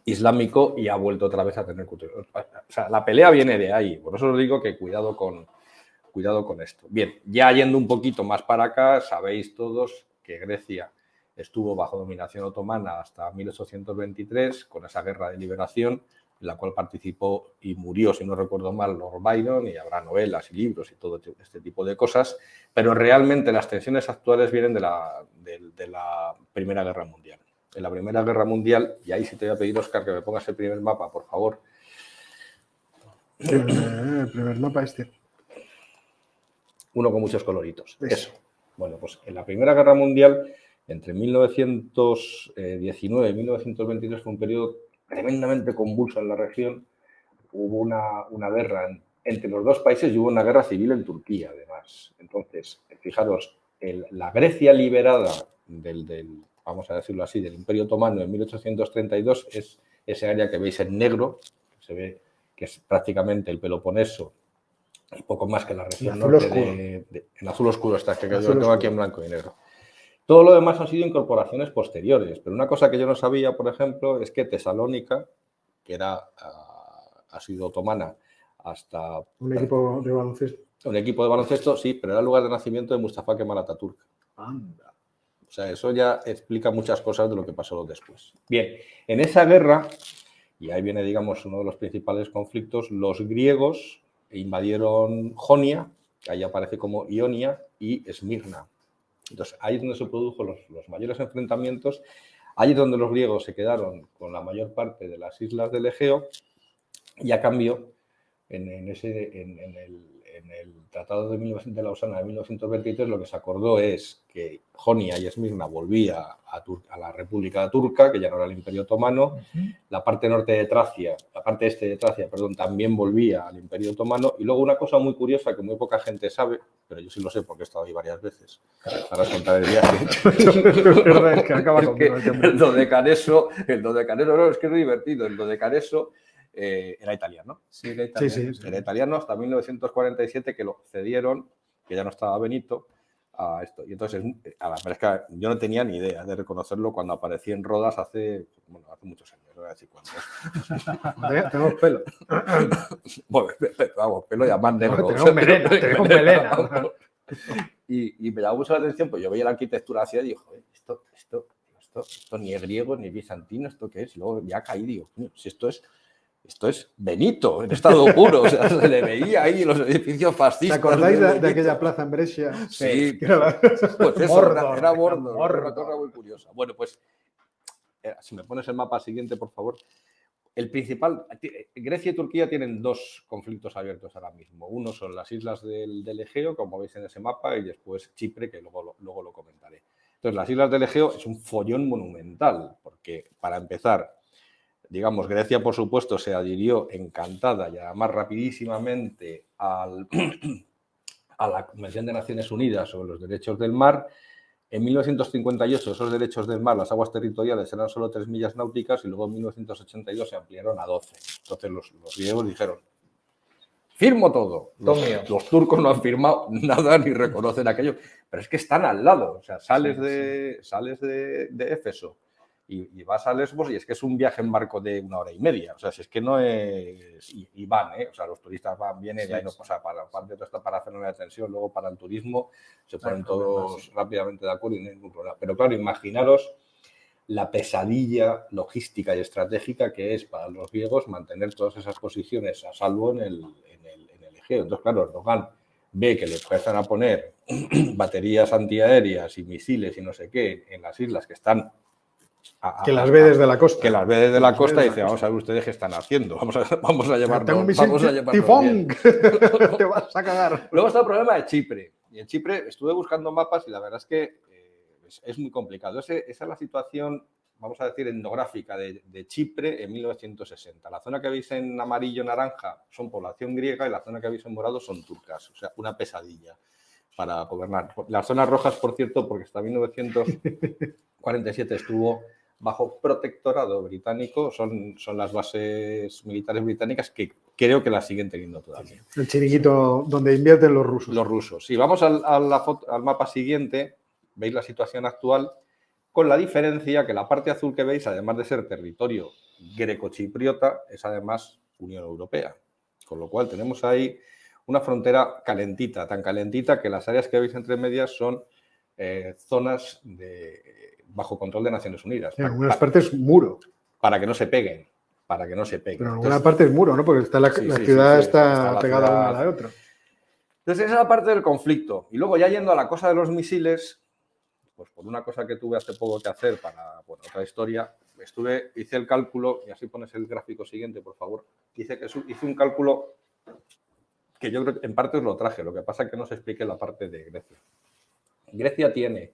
islámico, y ha vuelto otra vez a tener culto. O sea, la pelea viene de ahí, por eso os digo que cuidado con esto. Bien, ya yendo un poquito más para acá, sabéis todos que Grecia estuvo bajo dominación otomana hasta 1823, con esa guerra de liberación, en la cual participó y murió, si no recuerdo mal, Lord Byron, y habrá novelas y libros y todo este tipo de cosas, pero realmente las tensiones actuales vienen de la Primera Guerra Mundial. En la Primera Guerra Mundial, y ahí sí te voy a pedir, Óscar, que me pongas el primer mapa, por favor. El primer mapa Uno con muchos coloritos. Eso. Bueno, pues en la Primera Guerra Mundial, Entre 1919 y 1923 fue un periodo tremendamente convulso en la región. Hubo una guerra entre los dos países y hubo una guerra civil en Turquía, además. Entonces, fijaros, la Grecia liberada vamos a decirlo así, del Imperio Otomano en 1832 es ese área que veis en negro, que se ve que es prácticamente el Peloponeso y poco más que la región norte en azul oscuro, que yo lo tengo aquí en blanco y negro. Todo lo demás han sido incorporaciones posteriores, pero una cosa que yo no sabía, por ejemplo, es que Tesalónica, que ha sido otomana hasta... Un equipo de baloncesto. Un equipo de baloncesto, sí, pero era el lugar de nacimiento de Mustafa Kemal Atatürk. Anda. O sea, eso ya explica muchas cosas de lo que pasó después. Bien, en esa guerra, y ahí viene, digamos, uno de los principales conflictos, los griegos invadieron Jonia, que ahí aparece como Ionia, y Esmirna. Entonces, ahí es donde se produjo los mayores enfrentamientos. Ahí es donde los griegos se quedaron con la mayor parte de las islas del Egeo y a cambio, en el Tratado de Lausana de 1923, lo que se acordó es que Jonia y Esmirna volvía a la República Turca, que ya no era el Imperio Otomano. La parte norte de Tracia, la parte este de Tracia, perdón, también volvía al Imperio Otomano. Y luego una cosa muy curiosa que muy poca gente sabe, pero yo sí lo sé porque he estado ahí varias veces, para contar el viaje. Es que acaba conmigo el tema. El dodecaneso, no, es que es divertido, el dodecaneso era italiano. Sí, era italiano. Sí. Era italiano hasta 1947, que lo cedieron, que ya no estaba Benito, a esto. Y entonces, a la verdad es que yo no tenía ni idea de reconocerlo cuando aparecí en Rodas hace muchos años, no voy a decir cuántos. Tenemos pelo. Bueno, vamos, pelo ya más negro. Tenemos melena. Y me llamó mucho la atención, pues yo veía la arquitectura así y digo, esto ni es griego ni bizantino, ¿esto qué es? Y luego ya caí y digo, si esto es Benito, en estado puro, o sea, se le veía ahí los edificios fascistas. ¿Te acordáis de aquella plaza en Brescia? Sí, pues eso, era Mordor, era una cosa muy curiosa. Bueno, pues, si me pones el mapa siguiente, por favor. Grecia y Turquía tienen dos conflictos abiertos ahora mismo. Uno son las islas del Egeo, como veis en ese mapa, y después Chipre, que luego lo comentaré. Entonces, las islas del Egeo es un follón monumental, porque, para empezar, digamos, Grecia, por supuesto, se adhirió encantada y además rapidísimamente a la Convención de Naciones Unidas sobre los Derechos del Mar. En 1958 esos derechos del mar, las aguas territoriales, eran solo 3 millas náuticas y luego en 1982 se ampliaron a 12. Entonces los griegos dijeron, firmo todo. Los turcos no han firmado nada ni reconocen aquello, pero es que están al lado. O sea, sales de Éfeso y vas a Lesbos y es que es un viaje en barco de 1 hora y media. O sea, si es que no es... Y van, ¿eh? O sea, los turistas van, vienen y ahí no pasa para parte de toda esta parafernalia de tensión. Luego para el turismo se ponen todos rápidamente de acuerdo y no hay ningún problema. Pero claro, imaginaros la pesadilla logística y estratégica que es para los griegos mantener todas esas posiciones a salvo en el Egeo. Entonces, claro, Erdogan ve que le empiezan a poner baterías antiaéreas y misiles y no sé qué en las islas que están... que las ve desde la costa. Que las ve desde la costa y dice, vamos a ver ustedes qué están haciendo. Vamos a llevarnos tifón, te vas a cagar. Luego está el problema de Chipre. Y en Chipre estuve buscando mapas y la verdad es que es muy complicado. Esa es la situación, vamos a decir, etnográfica de Chipre en 1960. La zona que veis en amarillo-naranja son población griega y la zona que veis en morado son turcas. O sea, una pesadilla para gobernar. Las zonas rojas, por cierto, porque hasta 1947 estuvo bajo protectorado británico, son las bases militares británicas que creo que las siguen teniendo todavía. El chiringuito donde invierten los rusos. Los rusos. Si vamos al mapa siguiente, veis la situación actual, con la diferencia que la parte azul que veis, además de ser territorio greco-chipriota, es además Unión Europea. Con lo cual tenemos ahí una frontera calentita, tan calentita que las áreas que veis entre medias son zonas bajo control de Naciones Unidas. En algunas partes muro. Para que no se peguen. Pero en alguna parte es muro, ¿no? Porque está la ciudad está pegada una a la otra. Entonces esa es la parte del conflicto. Y luego ya yendo a la cosa de los misiles, pues por una cosa que tuve hace poco que hacer para otra historia, hice el cálculo, y así pones el gráfico siguiente, por favor. Hice un cálculo que yo creo que en parte os lo traje, lo que pasa es que no os expliqué la parte de Grecia. Grecia tiene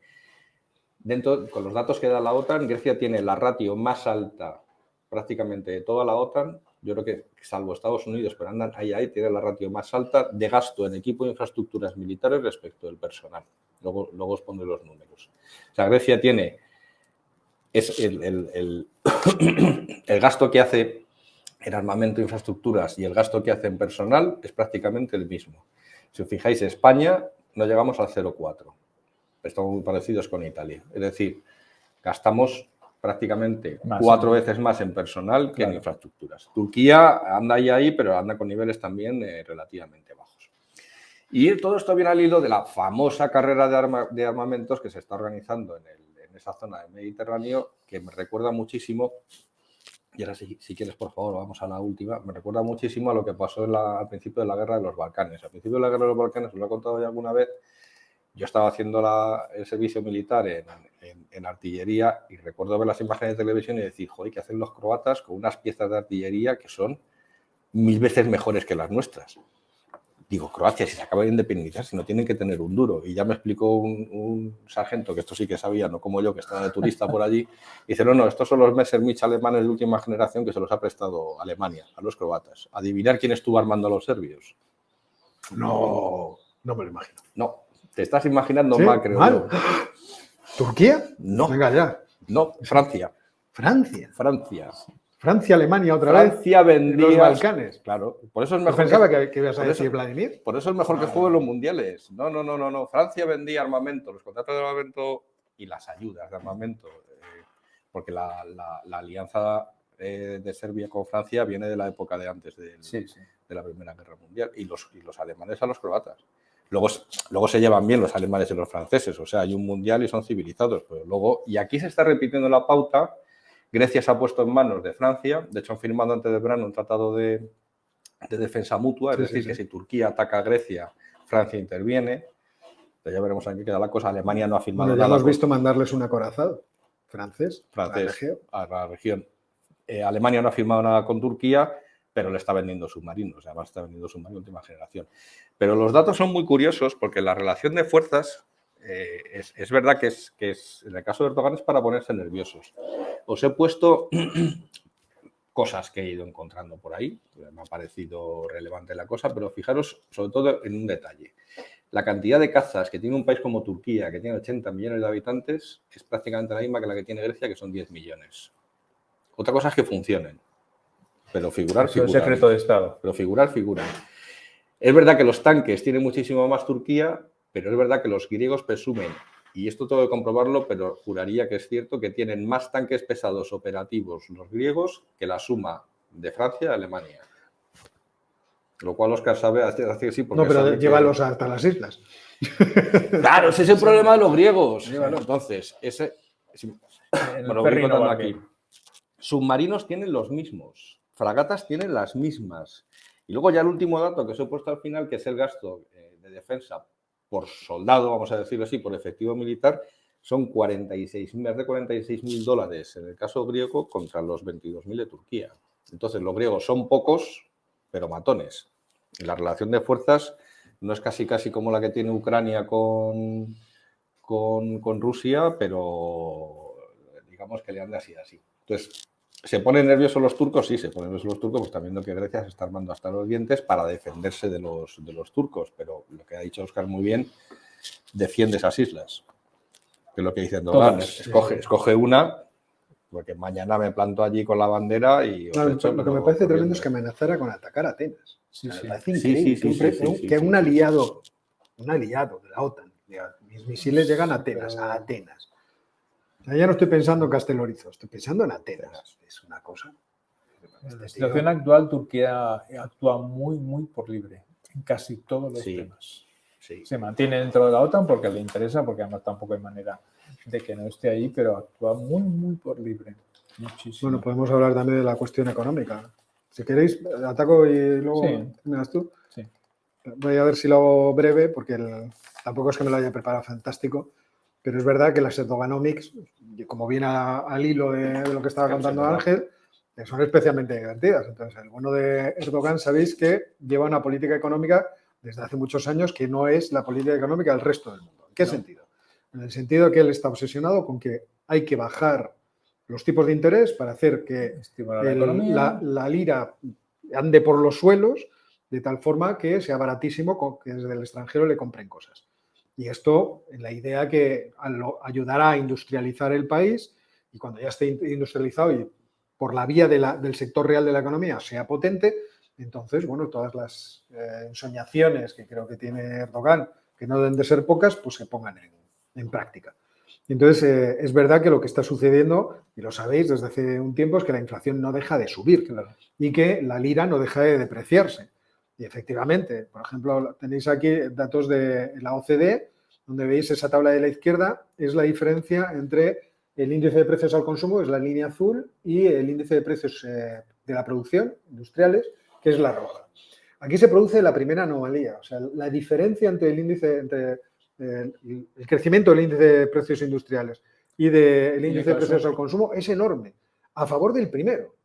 con los datos que da la OTAN, Grecia tiene la ratio más alta prácticamente de toda la OTAN. Yo creo que, salvo Estados Unidos, pero andan ahí, tiene la ratio más alta de gasto en equipo e infraestructuras militares respecto del personal. Luego os pondré los números. O sea, Grecia tiene el gasto que hace en armamento e infraestructuras y el gasto que hace en personal es prácticamente el mismo. Si os fijáis, España no llegamos al 0,4. Estamos muy parecidos con Italia. Es decir, gastamos prácticamente 4 veces más en personal que en infraestructuras. Turquía anda ahí, pero anda con niveles también relativamente bajos. Y todo esto viene al hilo de la famosa carrera de armamentos que se está organizando en esa zona del Mediterráneo, que me recuerda muchísimo, y ahora si quieres, por favor, vamos a la última, me recuerda muchísimo a lo que pasó al principio de la guerra de los Balcanes. Al principio de la guerra de los Balcanes, os lo he contado ya alguna vez, yo estaba haciendo el servicio militar en artillería y recuerdo ver las imágenes de televisión y decir, joder, ¿qué hacen los croatas con unas piezas de artillería que son 1000 veces mejores que las nuestras? Digo, Croacia, si se acaba de independizar, si no tienen que tener un duro. Y ya me explicó un sargento, que esto sí que sabía, no como yo, que estaba de turista por allí, y dice, no, estos son los Messerschmitt alemanes de última generación que se los ha prestado Alemania, a los croatas. ¿Adivinar quién estuvo armando a los serbios? No me lo imagino. No, te estás imaginando ¿Sí? mal, creo yo. ¿Turquía? No. Venga ya. No, Francia. Francia, Alemania otra vez. Francia vendía Los Balcanes. Claro, por eso es Yo mejor. pensaba que ibas a decir Vladimir. Por eso es mejor que juegue en los mundiales. No. Francia vendía armamento, los contratos de armamento y las ayudas de armamento, porque la alianza de Serbia con Francia viene de la época de antes de la Primera Guerra Mundial, y los alemanes a los croatas. Luego se llevan bien los alemanes y los franceses, o sea, hay un mundial y son civilizados, pero luego, y aquí se está repitiendo la pauta. Grecia se ha puesto en manos de Francia, de hecho han firmado antes de verano un tratado de defensa mutua, es decir, que si Turquía ataca a Grecia, Francia interviene. Entonces ya veremos en qué queda la cosa. Alemania no ha firmado Bueno, ya nada. hemos visto mandarles un acorazado francés a la región. Alemania no ha firmado nada con Turquía, pero le está vendiendo submarinos, además está vendiendo submarinos de última generación. Pero los datos son muy curiosos porque la relación de fuerzas es verdad que es, en el caso de Erdogan, es para ponerse nerviosos. Os he puesto cosas que he ido encontrando por ahí, me ha parecido relevante la cosa, pero fijaros sobre todo en un detalle. La cantidad de cazas que tiene un país como Turquía, que tiene 80 millones de habitantes, es prácticamente la misma que la que tiene Grecia, que son 10 millones. Otra cosa es que funcionen, pero figurar. Es un secreto de Estado. Pero figurar. Es verdad que los tanques tienen muchísimo más Turquía, pero es verdad que los griegos presumen, y esto tengo que comprobarlo, pero juraría que es cierto, que tienen más tanques pesados operativos los griegos que la suma de Francia y Alemania. Lo cual Óscar sabe hacer sí. No, pero llévalos hasta las islas. Claro, ese es el problema de los griegos. Entonces, lo voy contando aquí. Submarinos tienen los mismos, fragatas tienen las mismas. Y luego ya el último dato que os he puesto al final, que es el gasto de defensa por soldado, vamos a decirlo así, por efectivo militar, son más de $46.000 en el caso griego contra los 22.000 de Turquía. Entonces, los griegos son pocos, pero matones. Y la relación de fuerzas no es casi como la que tiene Ucrania con Rusia, pero digamos que le anda así. Entonces, ¿se ponen nerviosos los turcos? Sí, se ponen nerviosos los turcos, pues están viendo que Grecia se está armando hasta los dientes para defenderse de los turcos. Pero lo que ha dicho Óscar muy bien, defiende esas islas. Que es lo que dice Erdogan. Escoge una, porque mañana me planto allí con la bandera y... Lo que me parece tremendo es que amenazara con atacar a Atenas. Me parece increíble que un aliado de la OTAN, mis misiles llegan a Atenas. Ya no estoy pensando en Castellorizo, estoy pensando en Atenas. Es una cosa. En la situación actual, Turquía actúa muy por libre en casi todos los temas. Sí. Se mantiene dentro de la OTAN porque le interesa, porque además tampoco hay manera de que no esté ahí, pero actúa muy por libre. Muchísimo. Bueno, podemos hablar también de la cuestión económica. Si queréis, ataco y luego terminas tú. Sí. Voy a ver si lo hago breve, porque tampoco es que me lo haya preparado fantástico. Pero es verdad que las Erdoganomics, como viene al hilo de lo que estaba contando Ángel, son especialmente divertidas. Entonces, el bueno de Erdogan, sabéis que lleva una política económica desde hace muchos años que no es la política económica del resto del mundo. ¿En qué sentido? en el sentido que él está obsesionado con que hay que bajar los tipos de interés para hacer que Estimular la economía. la lira ande por los suelos de tal forma que sea baratísimo que desde el extranjero le compren cosas. Y esto, en la idea que ayudará a industrializar el país y cuando ya esté industrializado y por la vía del sector real de la economía sea potente, entonces, bueno, todas las ensoñaciones que creo que tiene Erdogan, que no deben de ser pocas, pues se pongan en práctica. Entonces, es verdad que lo que está sucediendo, y lo sabéis desde hace un tiempo, es que la inflación no deja de subir, claro, y que la lira no deja de depreciarse. Y efectivamente, por ejemplo, tenéis aquí datos de la OCDE, donde veis esa tabla de la izquierda, es la diferencia entre el índice de precios al consumo, es la línea azul, y el índice de precios de la producción, industriales, que es la roja. Aquí se produce la primera anomalía, o sea, la diferencia entre el índice, entre el crecimiento del índice de precios industriales y del índice de precios al consumo es enorme, a favor del primero.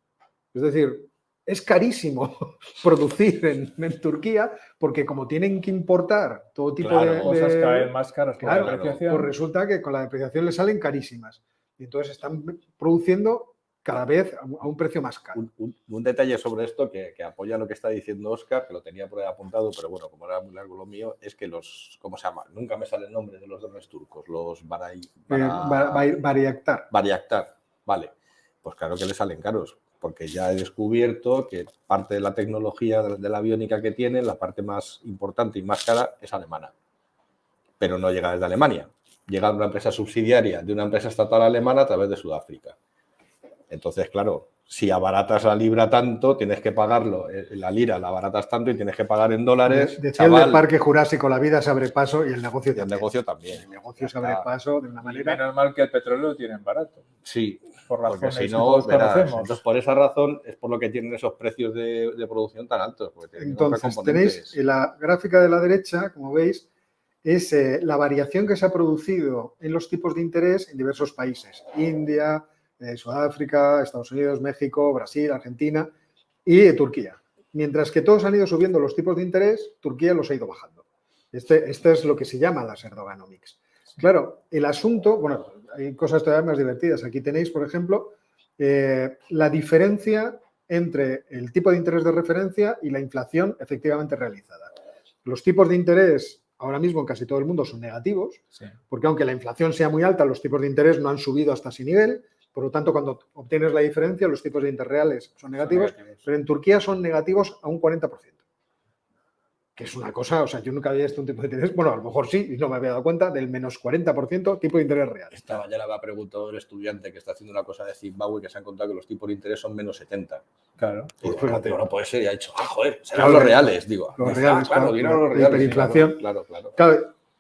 Es decir, es carísimo producir en Turquía porque como tienen que importar todo tipo de cosas caen más caras por claro, la depreciación. pues resulta que con la depreciación les salen carísimas. Y entonces están produciendo cada vez a un precio más caro. Un detalle sobre esto que apoya lo que está diciendo Óscar, que lo tenía por ahí apuntado, pero bueno, como era muy largo lo mío, es que ¿cómo se llama? Nunca me sale el nombre de los drones turcos, los Bayraktar. Bayraktar, vale. Pues claro que le salen caros, porque ya he descubierto que parte de la tecnología de la aviónica que tienen, la parte más importante y más cara es alemana, pero no llega desde Alemania, llega de una empresa subsidiaria de una empresa estatal alemana a través de Sudáfrica. Entonces, claro, si abaratas la libra tanto, tienes que pagarlo, la lira la abaratas tanto y tienes que pagar en dólares. Decía el del Parque Jurásico, la vida se abre paso y el negocio también. El negocio también. El negocio se abre paso de una manera... Y menos mal que el petróleo lo tienen barato. Sí, por razones porque si que no, todos conocemos. Entonces, por esa razón es por lo que tienen esos precios de producción tan altos. Entonces, tenéis en la gráfica de la derecha, como veis, es la variación que se ha producido en los tipos de interés en diversos países. India, Sudáfrica, Estados Unidos, México, Brasil, Argentina y Turquía. Mientras que todos han ido subiendo los tipos de interés, Turquía los ha ido bajando. Este es lo que se llama las Erdoganomics. Claro, el asunto, bueno, hay cosas todavía más divertidas. Aquí tenéis, por ejemplo, la diferencia entre el tipo de interés de referencia y la inflación efectivamente realizada. Los tipos de interés ahora mismo en casi todo el mundo son negativos, sí, porque aunque la inflación sea muy alta, los tipos de interés no han subido hasta ese nivel. Por lo tanto, cuando obtienes la diferencia, los tipos de interés reales son negativos, pero en Turquía son negativos a un 40%. Que es una cosa, o sea, yo nunca había visto un tipo de interés, bueno, a lo mejor sí, y no me había dado cuenta, del menos 40% tipo de interés real. Esta mañana me ha preguntado el estudiante que está haciendo una cosa de Zimbabue que se ha encontrado que los tipos de interés son menos 70. Claro. Y digo, fíjate, no puede ser, y ha dicho, joder, serán los reales, digo. Los reales, claro, los reales. Hiperinflación. Claro.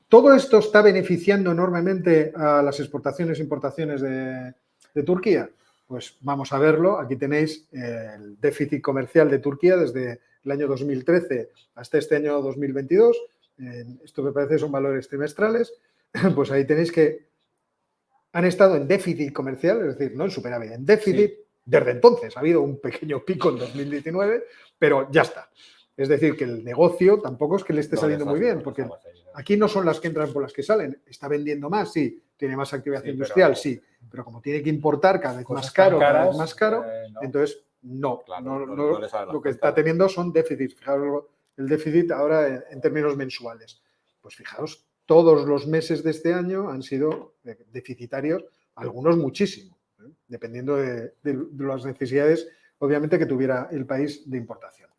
Todo esto está beneficiando enormemente a las exportaciones e importaciones de Turquía. Pues vamos a verlo. Aquí tenéis el déficit comercial de Turquía desde el año 2013 hasta este año 2022. Esto me parece son valores trimestrales. Pues ahí tenéis que han estado en déficit comercial, es decir, no en superávit, en déficit. Sí. Desde entonces ha habido un pequeño pico en 2019, pero ya está. Es decir, que el negocio tampoco es que le esté saliendo muy bien, porque aquí no son las que entran por las que salen. Está vendiendo más, sí. Tiene más actividad industrial, sí. Pero como tiene que importar cada vez más caro, no. Entonces no. Lo que está teniendo son déficits. Fijaros el déficit ahora en términos mensuales. Pues fijaos, todos los meses de este año han sido deficitarios, algunos muchísimo, dependiendo de las necesidades, obviamente, que tuviera el país de importación.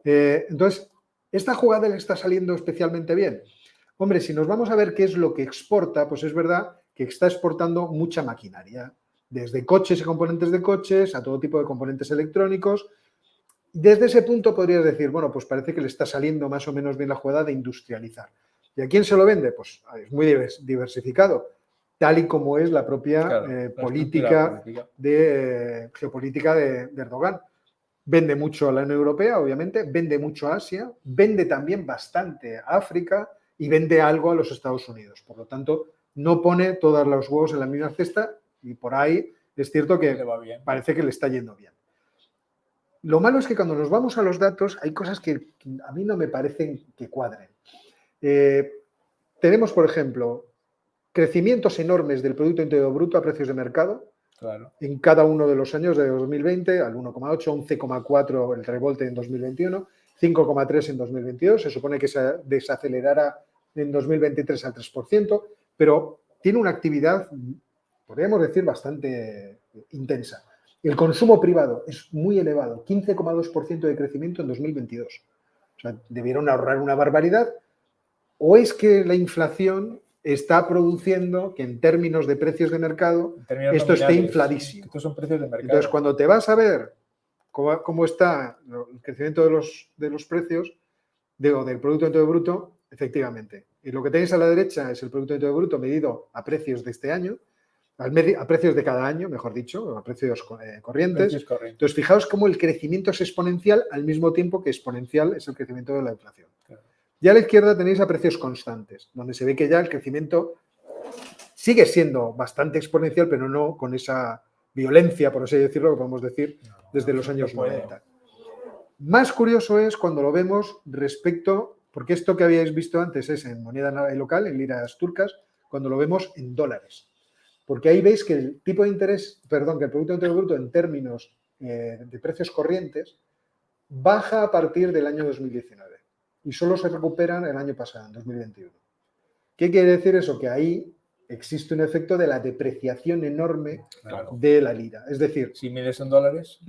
Entonces, ¿esta jugada le está saliendo especialmente bien? Hombre, si nos vamos a ver qué es lo que exporta, pues es verdad que está exportando mucha maquinaria, desde coches y componentes de coches a todo tipo de componentes electrónicos. Desde ese punto podrías decir, bueno, pues parece que le está saliendo más o menos bien la jugada de industrializar. ¿Y a quién se lo vende? Pues es muy diversificado, tal y como es la propia política geopolítica de Erdogan. Vende mucho a la Unión Europea, obviamente, vende mucho a Asia, vende también bastante a África y vende algo a los Estados Unidos. Por lo tanto, no pone todos los huevos en la misma cesta y por ahí es cierto que parece que le está yendo bien. Lo malo es que cuando nos vamos a los datos hay cosas que a mí no me parecen que cuadren. Tenemos, por ejemplo, crecimientos enormes del Producto Interior Bruto a precios de mercado, Claro. en cada uno de los años de 2020, al 1,8, 11,4 el rebote en 2021, 5,3 en 2022, se supone que se desacelerará en 2023 al 3%, pero tiene una actividad, podríamos decir, bastante intensa. El consumo privado es muy elevado, 15,2% de crecimiento en 2022. O sea, debieron ahorrar una barbaridad. ¿O es que la inflación está produciendo que en términos de precios de mercado esto esté infladísimo? Estos son precios de mercado. Entonces, cuando te vas a ver cómo está el crecimiento de los precios del Producto Interior Bruto, efectivamente. Y lo que tenéis a la derecha es el Producto Interior Bruto medido a precios de este año, a precios de cada año, mejor dicho, a precios corrientes. Entonces, fijaos cómo el crecimiento es exponencial al mismo tiempo que exponencial es el crecimiento de la inflación. Claro. Y a la izquierda tenéis a precios constantes, donde se ve que ya el crecimiento sigue siendo bastante exponencial, pero no con esa violencia, por así decirlo, que podemos decir desde los años 90. Más curioso es cuando lo vemos respecto, porque esto que habíais visto antes es en moneda local, en liras turcas, cuando lo vemos en dólares. Porque ahí veis que el tipo de interés, perdón, que el Producto Interior Bruto en términos de precios corrientes baja a partir del año 2019 y solo se recuperan el año pasado, en 2021. ¿Qué quiere decir eso? Que ahí existe un efecto de la depreciación enorme de la lira. Es decir, si mides en dólares,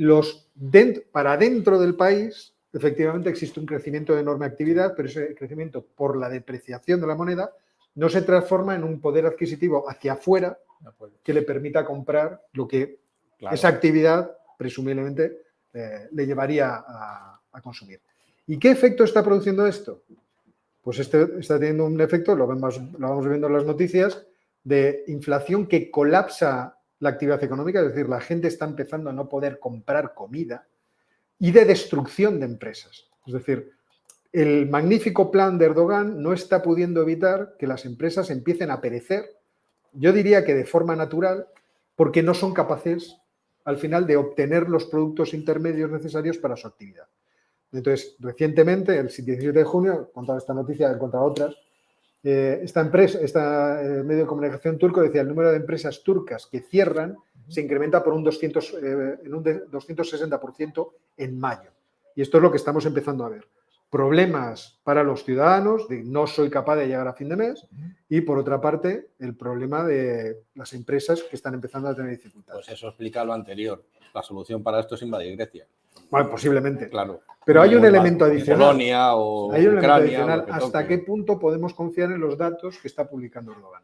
para dentro del país, efectivamente existe un crecimiento de enorme actividad, pero ese crecimiento por la depreciación de la moneda no se transforma en un poder adquisitivo hacia afuera que le permita comprar lo que esa actividad presumiblemente le llevaría a consumir. ¿Y qué efecto está produciendo esto? Pues está teniendo un efecto, lo vamos viendo en las noticias, de inflación que colapsa la actividad económica, es decir, la gente está empezando a no poder comprar comida, y de destrucción de empresas. Es decir, el magnífico plan de Erdogan no está pudiendo evitar que las empresas empiecen a perecer, yo diría que de forma natural, porque no son capaces al final de obtener los productos intermedios necesarios para su actividad. Entonces, recientemente, el 17 de junio, he contado esta noticia, he contado otras, esta medio de comunicación turco decía el número de empresas turcas que cierran se incrementa por un 260% en mayo. Y esto es lo que estamos empezando a ver. Problemas para los ciudadanos, de no soy capaz de llegar a fin de mes, y por otra parte, el problema de las empresas que están empezando a tener dificultades. Pues eso explica lo anterior. La solución para esto es invadir Grecia. Bueno, posiblemente. Claro. Pero hay un elemento adicional. Polonia o hay un elemento Ucrania. adicional. ¿Hasta qué punto podemos confiar en los datos que está publicando Erdogan?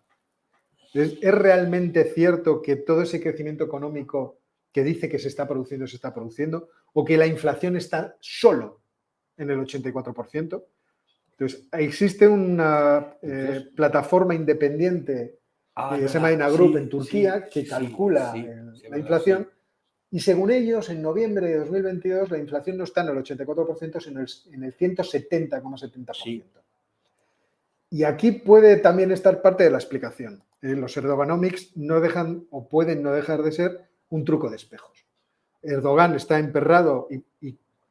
¿Es realmente cierto que todo ese crecimiento económico que dice que se está produciendo, o que la inflación está solo en el 84%? Entonces, existe una plataforma independiente que se llama INA Group en Turquía que calcula la inflación. Y según ellos, en noviembre de 2022 la inflación no está en el 84%, sino en el 170,70%. Sí. Y aquí puede también estar parte de la explicación. Los Erdoganomics no dejan o pueden no dejar de ser un truco de espejos. Erdogan está emperrado y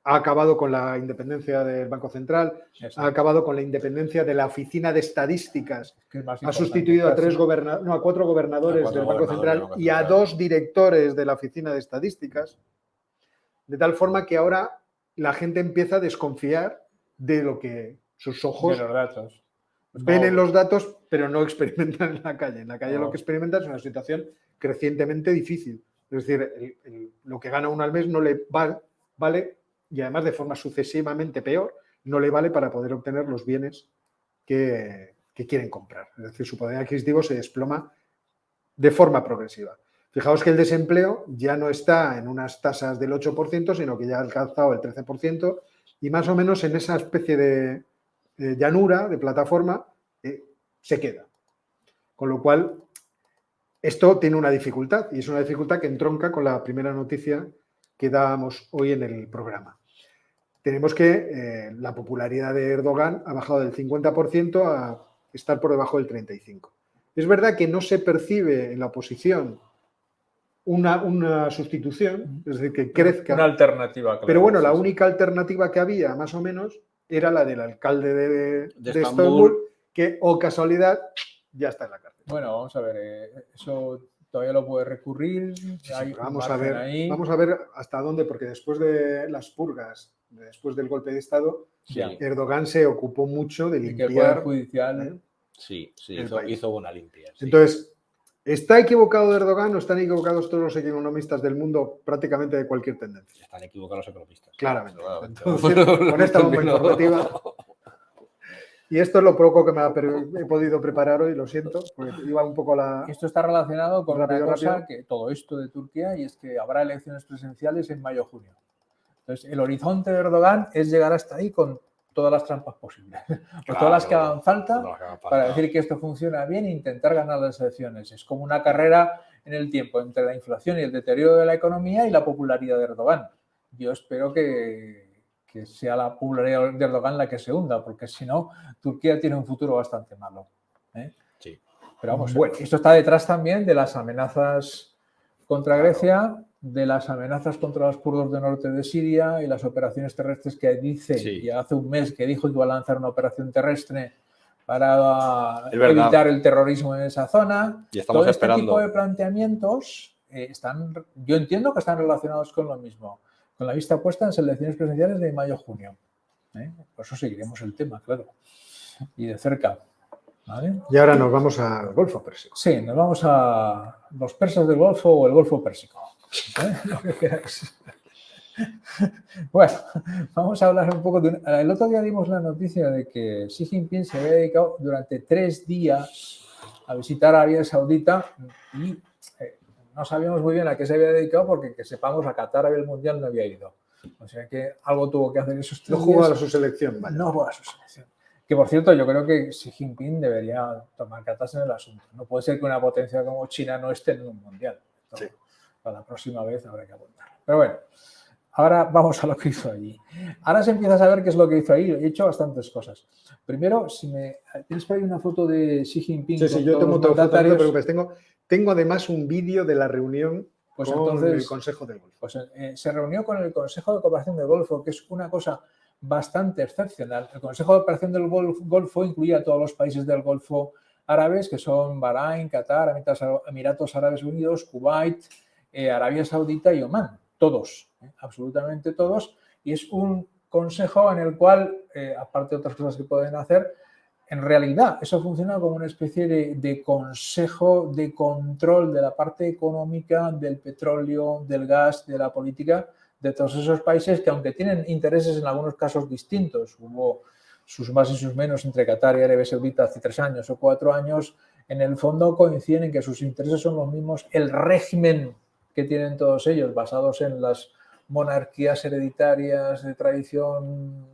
ha acabado con la independencia del Banco Central, ha acabado con la independencia de la Oficina de Estadísticas, ha sustituido a 4 gobernadores del Banco Central y a 2 directores de la Oficina de Estadísticas, de tal forma que ahora la gente empieza a desconfiar de lo que sus ojos de los datos. Ven en los datos, pero no experimentan en la calle. En la calle lo que experimentan es una situación crecientemente difícil. Es decir, lo que gana uno al mes no le vale, y además de forma sucesivamente peor, no le vale para poder obtener los bienes que quieren comprar. Es decir, su poder adquisitivo se desploma de forma progresiva. Fijaos que el desempleo ya no está en unas tasas del 8%, sino que ya ha alcanzado el 13%, y más o menos en esa especie de llanura, de plataforma, se queda. Con lo cual, esto tiene una dificultad, y es una dificultad que entronca con la primera noticia que dábamos hoy en el programa. Tenemos que la popularidad de Erdogan ha bajado del 50% a estar por debajo del 35%. Es verdad que no se percibe en la oposición una sustitución, es decir, que crezca. Una alternativa, claro. Pero bueno, la única alternativa que había, más o menos, era la del alcalde de Estambul, que, oh casualidad, ya está en la cárcel. Bueno, vamos a ver, eso todavía lo puede recurrir. Hay un Vamos a margen ver, ahí. vamos a ver hasta dónde, porque después de las purgas, después del golpe de Estado, Sí, Erdogan se ocupó mucho de Y que el Poder limpiar. Judicial. sí, El país. hizo buena limpia. Sí. Entonces, ¿está equivocado Erdogan o están equivocados todos los economistas del mundo prácticamente de cualquier tendencia? Están equivocados los economistas. Claramente. Claramente. Entonces, con esta bomba informativa. Y esto es lo poco que he podido preparar hoy, lo siento, porque iba un poco a la... Esto está relacionado con Rápido, una cosa, rápido. que todo esto de Turquía, y es que habrá elecciones presidenciales en mayo-junio. Entonces, el horizonte de Erdogan es llegar hasta ahí con todas las trampas posibles. Pues todas las que hagan falta Todas las que hagan falta. para decir que esto funciona bien e intentar ganar las elecciones. Es como una carrera en el tiempo entre la inflación y el deterioro de la economía y la popularidad de Erdogan. Yo espero que sea la popularidad de Erdogan la que se hunda, porque si no, Turquía tiene un futuro bastante malo. Sí. Pero vamos, Bueno. esto está detrás también de las amenazas contra Grecia, de las amenazas contra los kurdos del norte de Siria y las operaciones terrestres que dice, Sí. ya hace un mes que dijo que iba a lanzar una operación terrestre para Es verdad. evitar el terrorismo en esa zona. Y estamos Todo este esperando. tipo de planteamientos yo entiendo que están relacionados con lo mismo, con la vista puesta en elecciones presidenciales de mayo-junio. Por eso seguiremos el tema, claro, y de cerca. ¿Vale? Y ahora nos vamos al Golfo Pérsico. Sí, nos vamos a los persas del Golfo o el Golfo Pérsico. Lo que queráis. Bueno, vamos a hablar un poco de... El otro día dimos la noticia de que Xi Jinping se había dedicado durante 3 días a visitar Arabia Saudita y no sabíamos muy bien a qué se había dedicado porque, que sepamos, a Qatar el Mundial no había ido. O sea que algo tuvo que hacer esos 3 No días. jugó a su selección, vaya. No jugó a su selección. Que, por cierto, yo creo que Xi Jinping debería tomar cartas en el asunto. No puede ser que una potencia como China no esté en un mundial. Entonces, Sí. para la próxima vez habrá que apuntar. Pero bueno, ahora vamos a lo que hizo allí. Ahora se empieza a saber qué es lo que hizo allí. He hecho bastantes cosas. Primero, ¿tienes por ahí una foto de Xi Jinping? Sí, con yo todos tomo los todo, no te mandatarios? preocupes. Tengo además un vídeo de la reunión Pues con entonces, el Consejo del Golfo. Pues se reunió con el Consejo de Cooperación del Golfo, que es una cosa bastante excepcional. El Consejo de Cooperación del Golfo incluye a todos los países del Golfo árabes, que son Bahrein, Qatar, Emiratos Árabes Unidos, Kuwait, Arabia Saudita y Omán. Todos, absolutamente todos. Y es un consejo en el cual, aparte de otras cosas que pueden hacer, en realidad eso funciona como una especie de consejo de control de la parte económica, del petróleo, del gas, de la política de todos esos países que, aunque tienen intereses en algunos casos distintos, hubo sus más y sus menos entre Qatar y Arabia Saudita hace 3 años o 4 años, en el fondo coinciden en que sus intereses son los mismos. El régimen que tienen todos ellos, basados en las monarquías hereditarias de tradición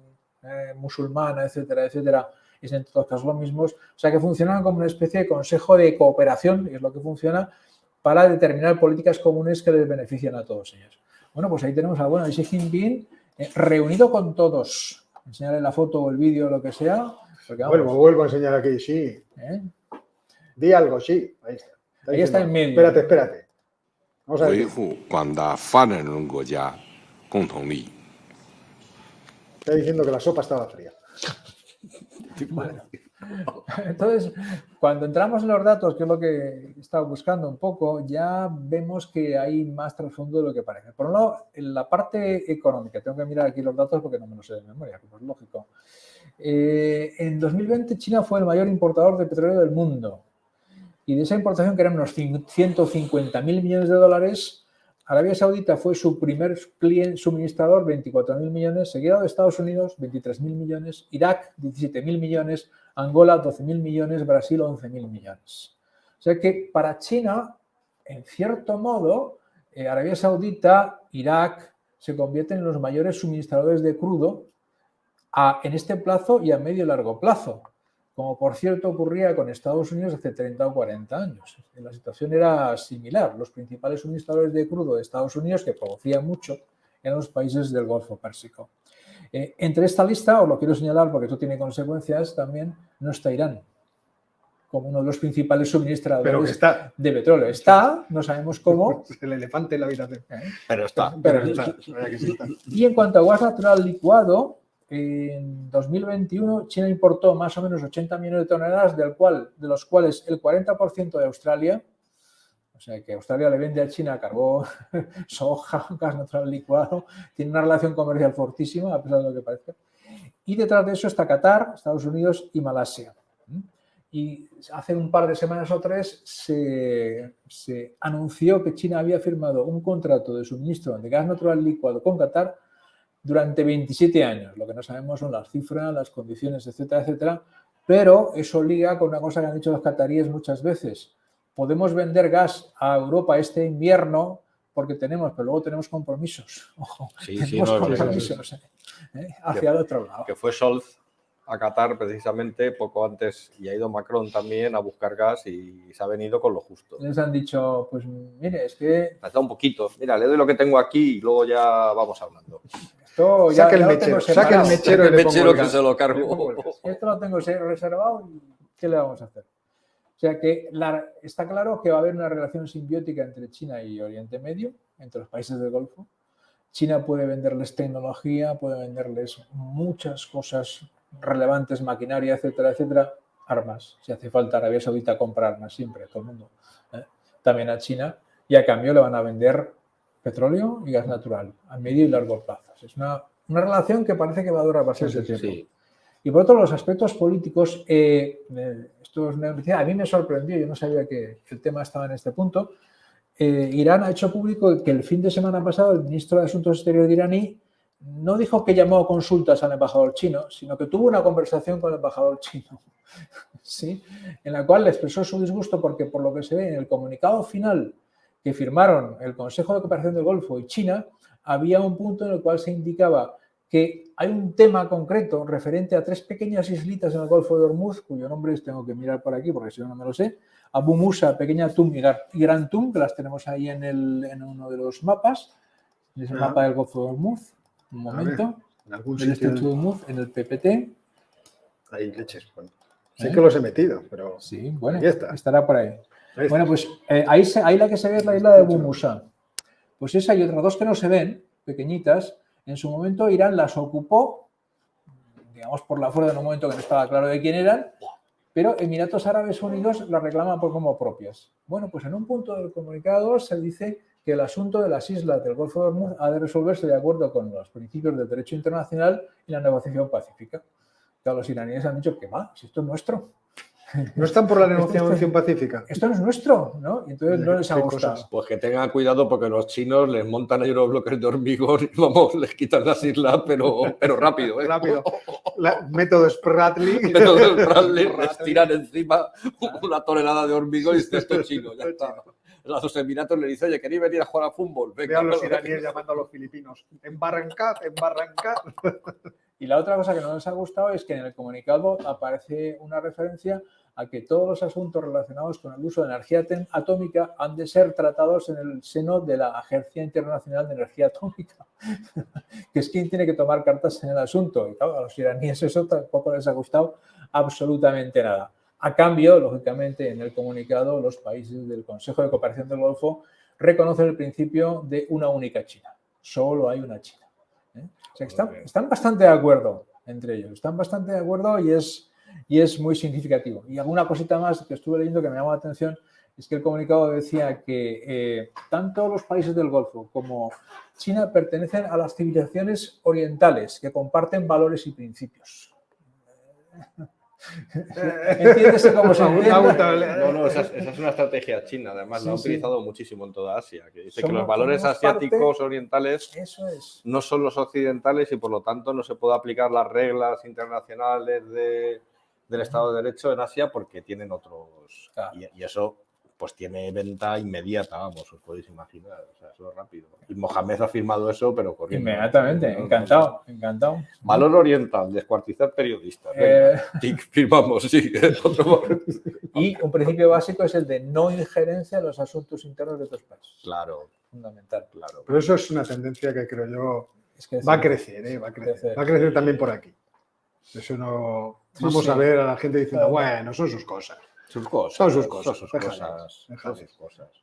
musulmana, etcétera, etcétera, es en todos casos lo mismo. O sea que funcionan como una especie de consejo de cooperación, y es lo que funciona, para determinar políticas comunes que les benefician a todos ellos. Bueno, pues ahí tenemos a Xi Jinping reunido con todos. Enseñarle la foto o el vídeo o lo que sea. Porque, vamos, Vuelvo a enseñar aquí, sí. Di algo, sí. Ahí está. Ahí está en medio. Espérate. Vamos a ver. 维护广大发展中国家共同利益。 Está diciendo que la sopa estaba fría. Bueno, entonces, cuando entramos en los datos, que es lo que he estado buscando un poco, ya vemos que hay más trasfondo de lo que parece. Por un lado, en la parte económica, tengo que mirar aquí los datos porque no me los sé de memoria, como es lógico. En 2020, China fue el mayor importador de petróleo del mundo. Y de esa importación, que eran unos 150.000 millones de dólares, Arabia Saudita fue su primer suministrador, 24.000 millones, seguido de Estados Unidos, 23.000 millones, Irak, 17.000 millones, Angola, 12.000 millones, Brasil, 11.000 millones. O sea que para China, en cierto modo, Arabia Saudita, Irak, se convierten en los mayores suministradores de crudo en este plazo y a medio y largo plazo, como por cierto ocurría con Estados Unidos hace 30 o 40 años. La situación era similar. Los principales suministradores de crudo de Estados Unidos, que producían mucho, eran los países del Golfo Pérsico. Entre esta lista, os lo quiero señalar porque esto tiene consecuencias también, no está Irán como uno de los principales suministradores de petróleo. Está, no sabemos cómo. El elefante en la habitación. Pero está. Y en cuanto a gas natural licuado, en 2021 China importó más o menos 80 millones de toneladas, de los cuales el 40% de Australia. O sea que Australia le vende a China carbón, soja, gas natural licuado, tiene una relación comercial fortísima, a pesar de lo que parezca. Y detrás de eso está Qatar, Estados Unidos y Malasia. Y hace un par de semanas o 3 se anunció que China había firmado un contrato de suministro de gas natural licuado con Qatar durante 27 años. Lo que no sabemos son las cifras, las condiciones, etcétera, etcétera. Pero eso liga con una cosa que han dicho los cataríes muchas veces. Podemos vender gas a Europa este invierno porque tenemos, pero luego tenemos compromisos. Ojo, tenemos compromisos hacia el otro lado. Que fue Scholz a Qatar precisamente poco antes y ha ido Macron también a buscar gas y se ha venido con lo justo. Les han dicho, pues mire, es que... Me ha dado un poquito. Mira, le doy lo que tengo aquí y luego ya vamos hablando. Esto saca el mechero y le pongo el que gas. se lo cargo. Esto lo tengo reservado y ¿qué le vamos a hacer? O sea que está claro que va a haber una relación simbiótica entre China y Oriente Medio, entre los países del Golfo. China puede venderles tecnología, puede venderles muchas cosas relevantes, maquinaria, etcétera, etcétera, armas. Si hace falta, Arabia Saudita compra armas siempre, todo el mundo. También a China. Y a cambio le van a vender petróleo y gas natural a medio y largo plazo. Es una relación que parece que va a durar bastante tiempo. Sí. Y por otro, los aspectos políticos, a mí me sorprendió, yo no sabía que el tema estaba en este punto. Irán ha hecho público que el fin de semana pasado el ministro de Asuntos Exteriores iraní no dijo que llamó a consultas al embajador chino, sino que tuvo una conversación con el embajador chino, ¿sí? En la cual le expresó su disgusto porque, por lo que se ve en el comunicado final que firmaron el Consejo de Cooperación del Golfo y China, había un punto en el cual se indicaba que hay un tema concreto referente a 3 pequeñas islitas en el Golfo de Hormuz, cuyo nombre tengo que mirar por aquí porque si no, no me lo sé, Abu Musa, Pequeña Tum y Gran Tum, que las tenemos ahí en uno de los mapas, es el mapa del Golfo de Hormuz, un momento, en algún del sitio Estrecho de Hormuz, en el PPT. Ahí leches, bueno. Sí que los he metido, pero sí, bueno, ahí está. Estará por ahí. Bueno, pues ahí la que se ve es la isla de Abu Musa. Pues esa y otras 2 que no se ven, pequeñitas. En su momento Irán las ocupó, digamos por la fuerza en un momento que no estaba claro de quién eran, pero Emiratos Árabes Unidos las reclaman como propias. Bueno, pues en un punto del comunicado se dice que el asunto de las islas del Golfo de Hormuz ha de resolverse de acuerdo con los principios del derecho internacional y la negociación pacífica. Claro, los iraníes han dicho que va, si esto es nuestro. ¿No están por la negociación pacífica? Esto no es nuestro, ¿no? Y entonces no les ha gustado. Pues que tengan cuidado porque los chinos les montan ahí los bloques de hormigón y vamos, les quitan las islas, pero rápido, ¿eh? Rápido. Método Spratly. Método Spratly, les tiran encima una tonelada de hormigón y dice esto es chino, ya está. A los Emiratos le dice, oye, ¿queréis venir a jugar a fútbol? Vean los iraníes llamando a los filipinos. Embarrancad. Y la otra cosa que no les ha gustado es que en el comunicado aparece una referencia a que todos los asuntos relacionados con el uso de energía atómica han de ser tratados en el seno de la Agencia Internacional de Energía Atómica, que es quien tiene que tomar cartas en el asunto. Y claro, a los iraníes eso tampoco les ha gustado absolutamente nada. A cambio, lógicamente, en el comunicado, los países del Consejo de Cooperación del Golfo reconocen el principio de una única China. Solo hay una China. O sea, que están bastante de acuerdo entre ellos. Están bastante de acuerdo y es muy significativo. Y alguna cosita más que estuve leyendo que me llamó la atención es que el comunicado decía que tanto los países del Golfo como China pertenecen a las civilizaciones orientales que comparten valores y principios. ¿Entiendes cómo se entiende? No, esa es una estrategia china, además la ha utilizado muchísimo en toda Asia, que dice que los valores asiáticos orientales no son los occidentales y por lo tanto no se puede aplicar las reglas internacionales del Estado de Derecho en Asia porque tienen otros, y eso pues tiene venta inmediata, vamos, os podéis imaginar, o sea, eso es rápido. Y Mohamed ha firmado eso, pero corriendo. Inmediatamente, encantado. Valor oriental, descuartizar periodistas. Firmamos, sí. Y un principio básico es el de no injerencia en los asuntos internos de otros países. Claro. Fundamental. Claro. Pero eso es una tendencia que creo yo va a crecer, va a crecer también por aquí. Eso no... Vamos a ver a la gente diciendo, bueno, son sus cosas. Son sus cosas.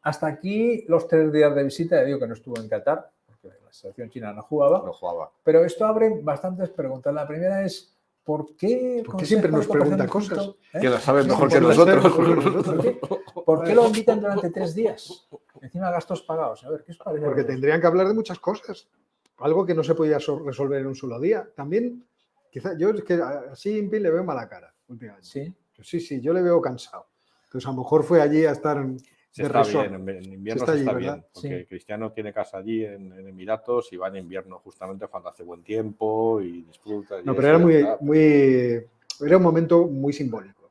Hasta aquí los 3 días de visita. Ya digo que no estuvo en Qatar, porque que la selección china no jugaba. Pero esto abre bastantes preguntas. La primera es, ¿por qué? Porque siempre nos pregunta cosas. Que lo saben mejor que Por ser nosotros. ¿Por qué lo invitan durante 3 días? Encima gastos pagados. A ver, ¿qué os parece? Porque tendrían que hablar de muchas cosas. Algo que no se podía resolver en un solo día. También, quizá, yo es que a Xi Jinping le veo mala cara últimamente. Sí, yo le veo cansado. Entonces, a lo mejor fue allí a estar Se está bien, en invierno se está bien, ¿verdad? porque Cristiano tiene casa allí en Emiratos y va en invierno justamente cuando hace buen tiempo y disfruta. No, pero era un momento muy simbólico.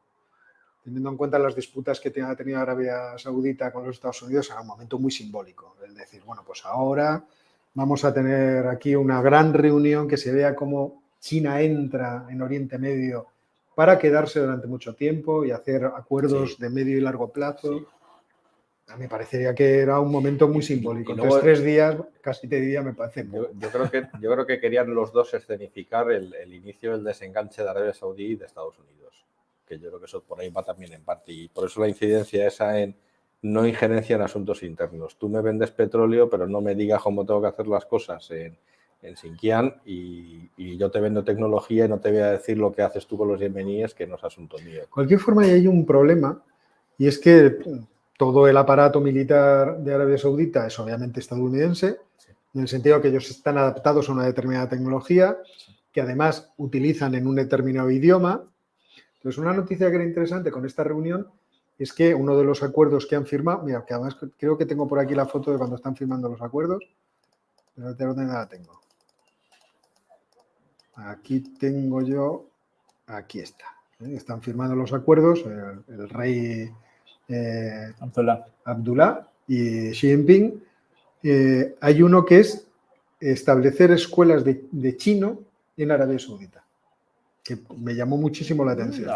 Teniendo en cuenta las disputas que ha tenido Arabia Saudita con los Estados Unidos, era un momento muy simbólico. El decir, bueno, pues ahora vamos a tener aquí una gran reunión que se vea cómo China entra en Oriente Medio para quedarse durante mucho tiempo y hacer acuerdos de medio y largo plazo. Sí. A mí me parecería que era un momento muy simbólico. Y luego, entonces, 3 días, casi te diría, me parece poco. Yo creo que querían los dos escenificar el inicio del desenganche de Arabia Saudí y de Estados Unidos. Que yo creo que eso por ahí va también en parte. Y por eso la incidencia esa en no injerencia en asuntos internos. Tú me vendes petróleo, pero no me digas cómo tengo que hacer las cosas en Xinjiang y yo te vendo tecnología y no te voy a decir lo que haces tú con los yemeníes, que no es asunto mío. De cualquier forma, hay un problema y es que todo el aparato militar de Arabia Saudita es obviamente estadounidense, en el sentido que ellos están adaptados a una determinada tecnología, que además utilizan en un determinado idioma. Entonces, una noticia que era interesante con esta reunión es que uno de los acuerdos que han firmado, mira, que además creo que tengo por aquí la foto de cuando están firmando los acuerdos, pero ¿dónde la tengo? Aquí tengo yo, aquí está. Están firmando los acuerdos, el rey Abdullah y Xi Jinping. Hay uno que es establecer escuelas de chino en Arabia Saudita, que me llamó muchísimo la atención.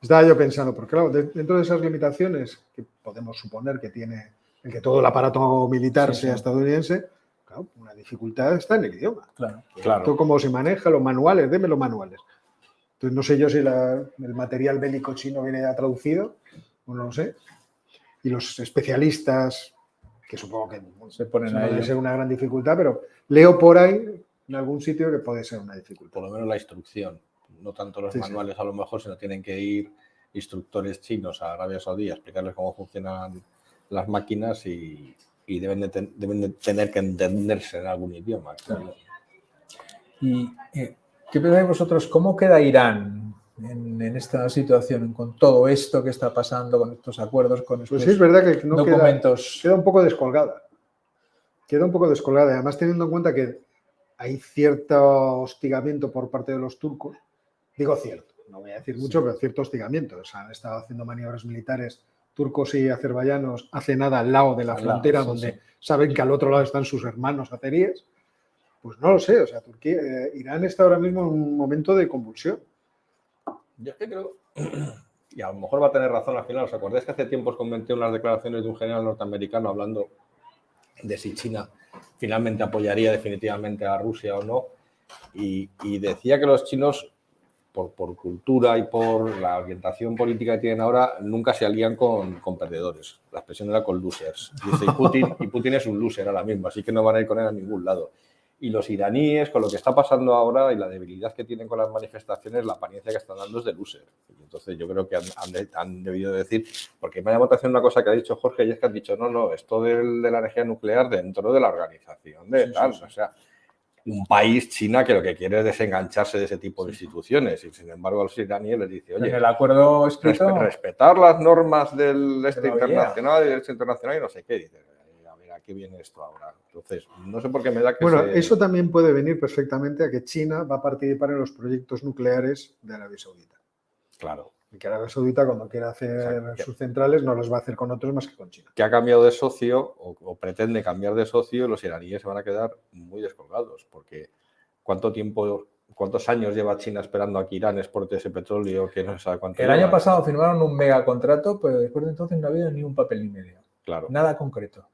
Estaba yo pensando, porque claro, dentro de esas limitaciones que podemos suponer que tiene el que todo el aparato militar sea estadounidense, claro, una dificultad está en el idioma. Claro. Cómo se maneja, los manuales, deme los manuales. Entonces no sé yo si el material bélico chino viene ya traducido, o no lo sé. Y los especialistas, que supongo que se ponen a debe ser una gran dificultad, pero leo por ahí en algún sitio que puede ser una dificultad. Por lo menos la instrucción, no tanto los manuales a lo mejor, sino tienen que ir instructores chinos a Arabia Saudí a explicarles cómo funcionan las máquinas y deben de tener que entenderse en algún idioma. Claro. ¿Y qué pensáis vosotros? ¿Cómo queda Irán en esta situación, con todo esto que está pasando, con estos acuerdos, con estos pues sí, es verdad que no documentos? Queda un poco descolgada. Queda un poco descolgada. Además, teniendo en cuenta que hay cierto hostigamiento por parte de los turcos, digo cierto, no voy a decir mucho, pero cierto hostigamiento. O sea, han estado haciendo maniobras militares turcos y azerbaiyanos hace nada al lado de la frontera, donde saben que al otro lado están sus hermanos azeríes. Pues no lo sé, o sea, Irán está ahora mismo en un momento de convulsión. Yo creo, y a lo mejor va a tener razón al final, ¿os acordáis que hace tiempo os comenté unas declaraciones de un general norteamericano hablando de si China finalmente apoyaría definitivamente a Rusia o no? Y decía que los chinos, por cultura y por la orientación política que tienen ahora, nunca se alían con perdedores. La expresión era con losers. Dice, y Putin es un loser ahora mismo, así que no van a ir con él a ningún lado. Y los iraníes, con lo que está pasando ahora y la debilidad que tienen con las manifestaciones, la apariencia que están dando es de loser. Y entonces yo creo que han debido decir, porque me ha llamado la atención una cosa que ha dicho Jorge, y es que han dicho, no, esto de la energía nuclear dentro de la organización de tal, o sea, un país, China, que lo que quiere es desengancharse de ese tipo de instituciones. Y sin embargo, a los iraníes les dice, oye, en el acuerdo escrito, respetar las normas del internacional y derecho internacional y no sé qué. Dice, a ver, ¿a qué viene esto ahora? Entonces, no sé por qué me da que eso también puede venir perfectamente a que China va a participar en los proyectos nucleares de Arabia Saudita. Claro. Y que Arabia Saudita, cuando quiera hacer sus centrales, no los va a hacer con otros más que con China. Que ha cambiado de socio o pretende cambiar de socio, los iraníes se van a quedar muy descolgados, porque ¿cuántos años lleva China esperando a que Irán exporte ese petróleo que no se sabe cuánto? El año pasado firmaron un megacontrato, pero después de entonces no ha habido ni un papel ni medio. Claro. Nada concreto.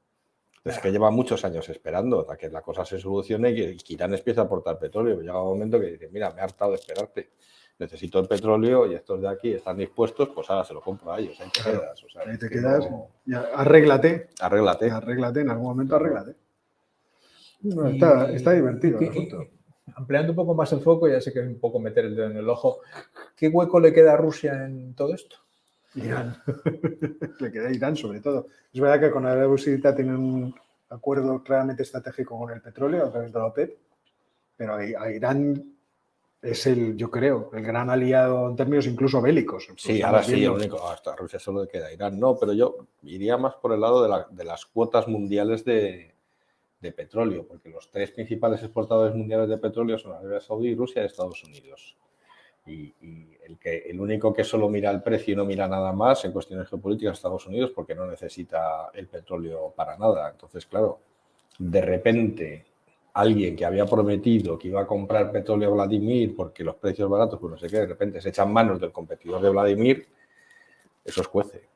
Es que lleva muchos años esperando a que la cosa se solucione y que Irán empiece a aportar petróleo. Llega un momento que dice, mira, me he hartado de esperarte. Necesito el petróleo y estos de aquí están dispuestos, pues ahora se lo compro a ellos. Ahí te quedas. O sea, ahí te quedas. Ya, arréglate. Arréglate. En algún momento arréglate. No, Y- está divertido el y- asunto. ampliando un poco más el foco, ya sé que es un poco meter el dedo en el ojo, ¿qué hueco le queda a Rusia en todo esto? Irán. Le queda Irán sobre todo. Es verdad que con Arabia Saudita tienen un acuerdo claramente estratégico con el petróleo a través de la OPEP, pero a Irán es yo creo, el gran aliado en términos incluso bélicos. Sí, Estamos ahora sí, viendo- el único, hasta Rusia solo le queda Irán. No, pero yo iría más por el lado de las cuotas mundiales de petróleo, porque los tres principales exportadores mundiales de petróleo son Arabia Saudí, Rusia y Estados Unidos. Y el único que solo mira el precio y no mira nada más en cuestiones geopolíticas es Estados Unidos, porque no necesita el petróleo para nada. Entonces, claro, de repente alguien que había prometido que iba a comprar petróleo a Vladimir porque los precios baratos, pues no sé qué, de repente se echan manos del competidor de Vladimir, eso escuece.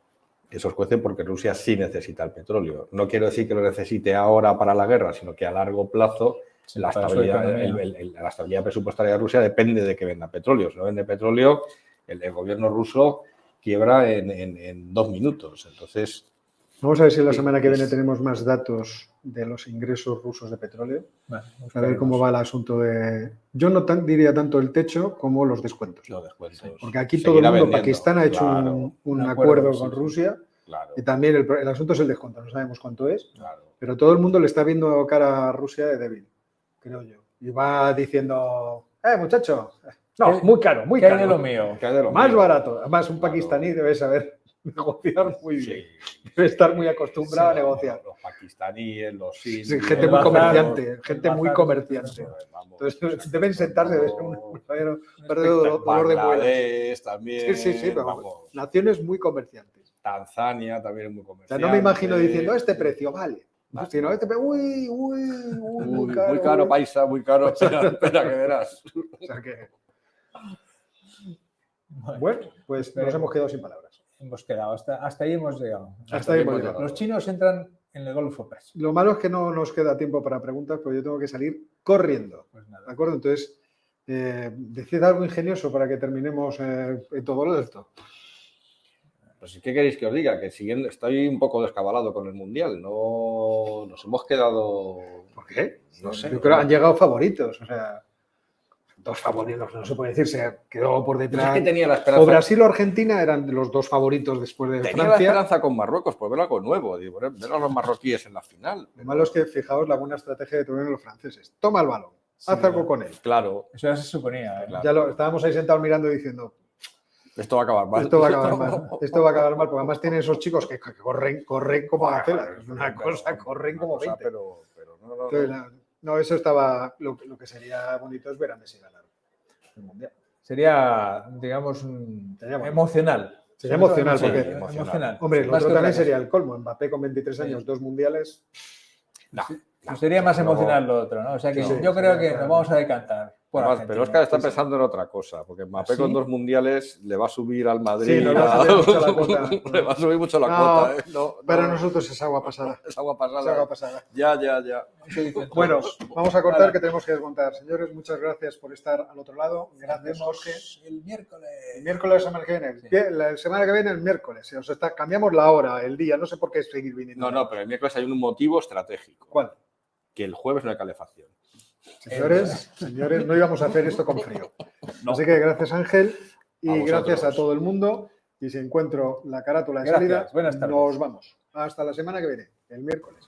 Eso escuece porque Rusia sí necesita el petróleo. No quiero decir que lo necesite ahora para la guerra, sino que a largo plazo la para su estabilidad, economía. la estabilidad presupuestaria de Rusia depende de que venda petróleo. Si no vende petróleo, el gobierno ruso quiebra en 2 minutos. Entonces, Vamos a ver si la Sí, semana que viene es- tenemos más datos de los ingresos rusos de petróleo. Bueno, A ver cómo va el asunto de... Yo no diría tanto el techo como los descuentos. los descuentos. Porque aquí todo el Seguirá mundo, vendiendo. Pakistán ha hecho Claro, un un acuerdo acuerdo, con sí, Rusia claro, y también el asunto es el descuento, no sabemos cuánto es, claro. pero todo el mundo le está viendo cara a Rusia de débil, creo yo. Y va diciendo, muchacho, no, ¿Qué- muy caro, muy ¿Qué hay de lo caro. mío? ¿Qué hay de lo Más mío? barato. Además, un Claro. pakistaní debe saber negociar muy bien. Sí. Debe estar muy acostumbrado a negociar. Los pakistaníes, los Sí, indios, gente el muy bazar, comerciante, el gente muy bazar, comerciante. Vamos, Entonces, deben sentarse, debe ser un verdadero dolor de muelas. Bangladesh también. Sí, pero vamos. naciones muy comerciantes. Tanzania también es muy O sea, comerciante. no me imagino diciendo este precio, vale. Vale. Sino este precio, uy, muy caro. Muy caro, uy. paisa, muy caro. Espera que verás. O sea que, bueno, pues nos hemos quedado sin palabras. Hemos quedado, hasta ahí hemos llegado. Hasta ahí hemos llegado. Los chinos entran en el Golfo Pérsico. Lo malo es que no nos queda tiempo para preguntas, porque yo tengo que salir corriendo. Pues ¿De nada. acuerdo? Entonces, decid algo ingenioso para que terminemos en todo esto. Pues, ¿qué queréis que os diga? Que siguiendo, estoy un poco descabalado con el Mundial. No nos hemos quedado. ¿Por qué? No sé. Yo creo que han llegado favoritos. O sea, dos favoritos, no se puede decir. Se quedó por Es detrás. que tenía la esperanza. O Brasil o Argentina eran los dos favoritos después de Tenía la Francia. esperanza con Marruecos por ver algo nuevo. Digo, ver a los marroquíes en la final. Lo malo es que, fijaos, la buena estrategia que tuvieron los franceses. Toma el balón, Sí, haz algo con él. Claro, Eso ya se suponía. ¿eh? Claro. Ya estábamos ahí sentados mirando y diciendo, esto va a acabar mal. esto va a acabar mal, esto va a acabar mal, porque además tienen esos chicos que corren como gacelas. Es una cosa, corren como 20. Pero no. Entonces, no, eso estaba, lo que sería bonito es ver a Messi ganar el Mundial. Sería, digamos, Sería bueno. emocional. Sería emocional, Sí, porque, emocional. hombre, el Más otro que también otra sería cosa. el colmo. Mbappé con 23 años, 2 mundiales. Pues sería más emocional lo otro, ¿no? O sea que Sí, yo creo sí, que claro. nos vamos a decantar por Además, Argentina. pero Óscar está Sí, sí. pensando en otra cosa, porque Mbappé ¿Ah, con sí? 2 mundiales le va a subir al Madrid. Sí, nos va a subir mucho la cuota. Le va a subir mucho la No, cuota. No, Para nosotros es agua pasada. es agua Es pasada. agua pasada. Ya. Eso dicen Bueno, todos. vamos a cortar Nada. que tenemos que desmontar. Señores, muchas gracias por estar al otro lado. Gracias, Jorge. El miércoles. El miércoles la semana que viene. Sí. La semana que viene el miércoles. O sea, cambiamos la hora, el día. No sé por qué seguir viniendo. No, pero el miércoles hay un motivo estratégico. ¿Cuál? Que el jueves no hay calefacción. Señores, no íbamos a hacer esto con frío. No. Así que gracias, Ángel. Y A vosotros. gracias a todo el mundo. Y si encuentro la carátula de Gracias. salida, Buenas tardes. nos vamos. Hasta la semana que viene, el miércoles.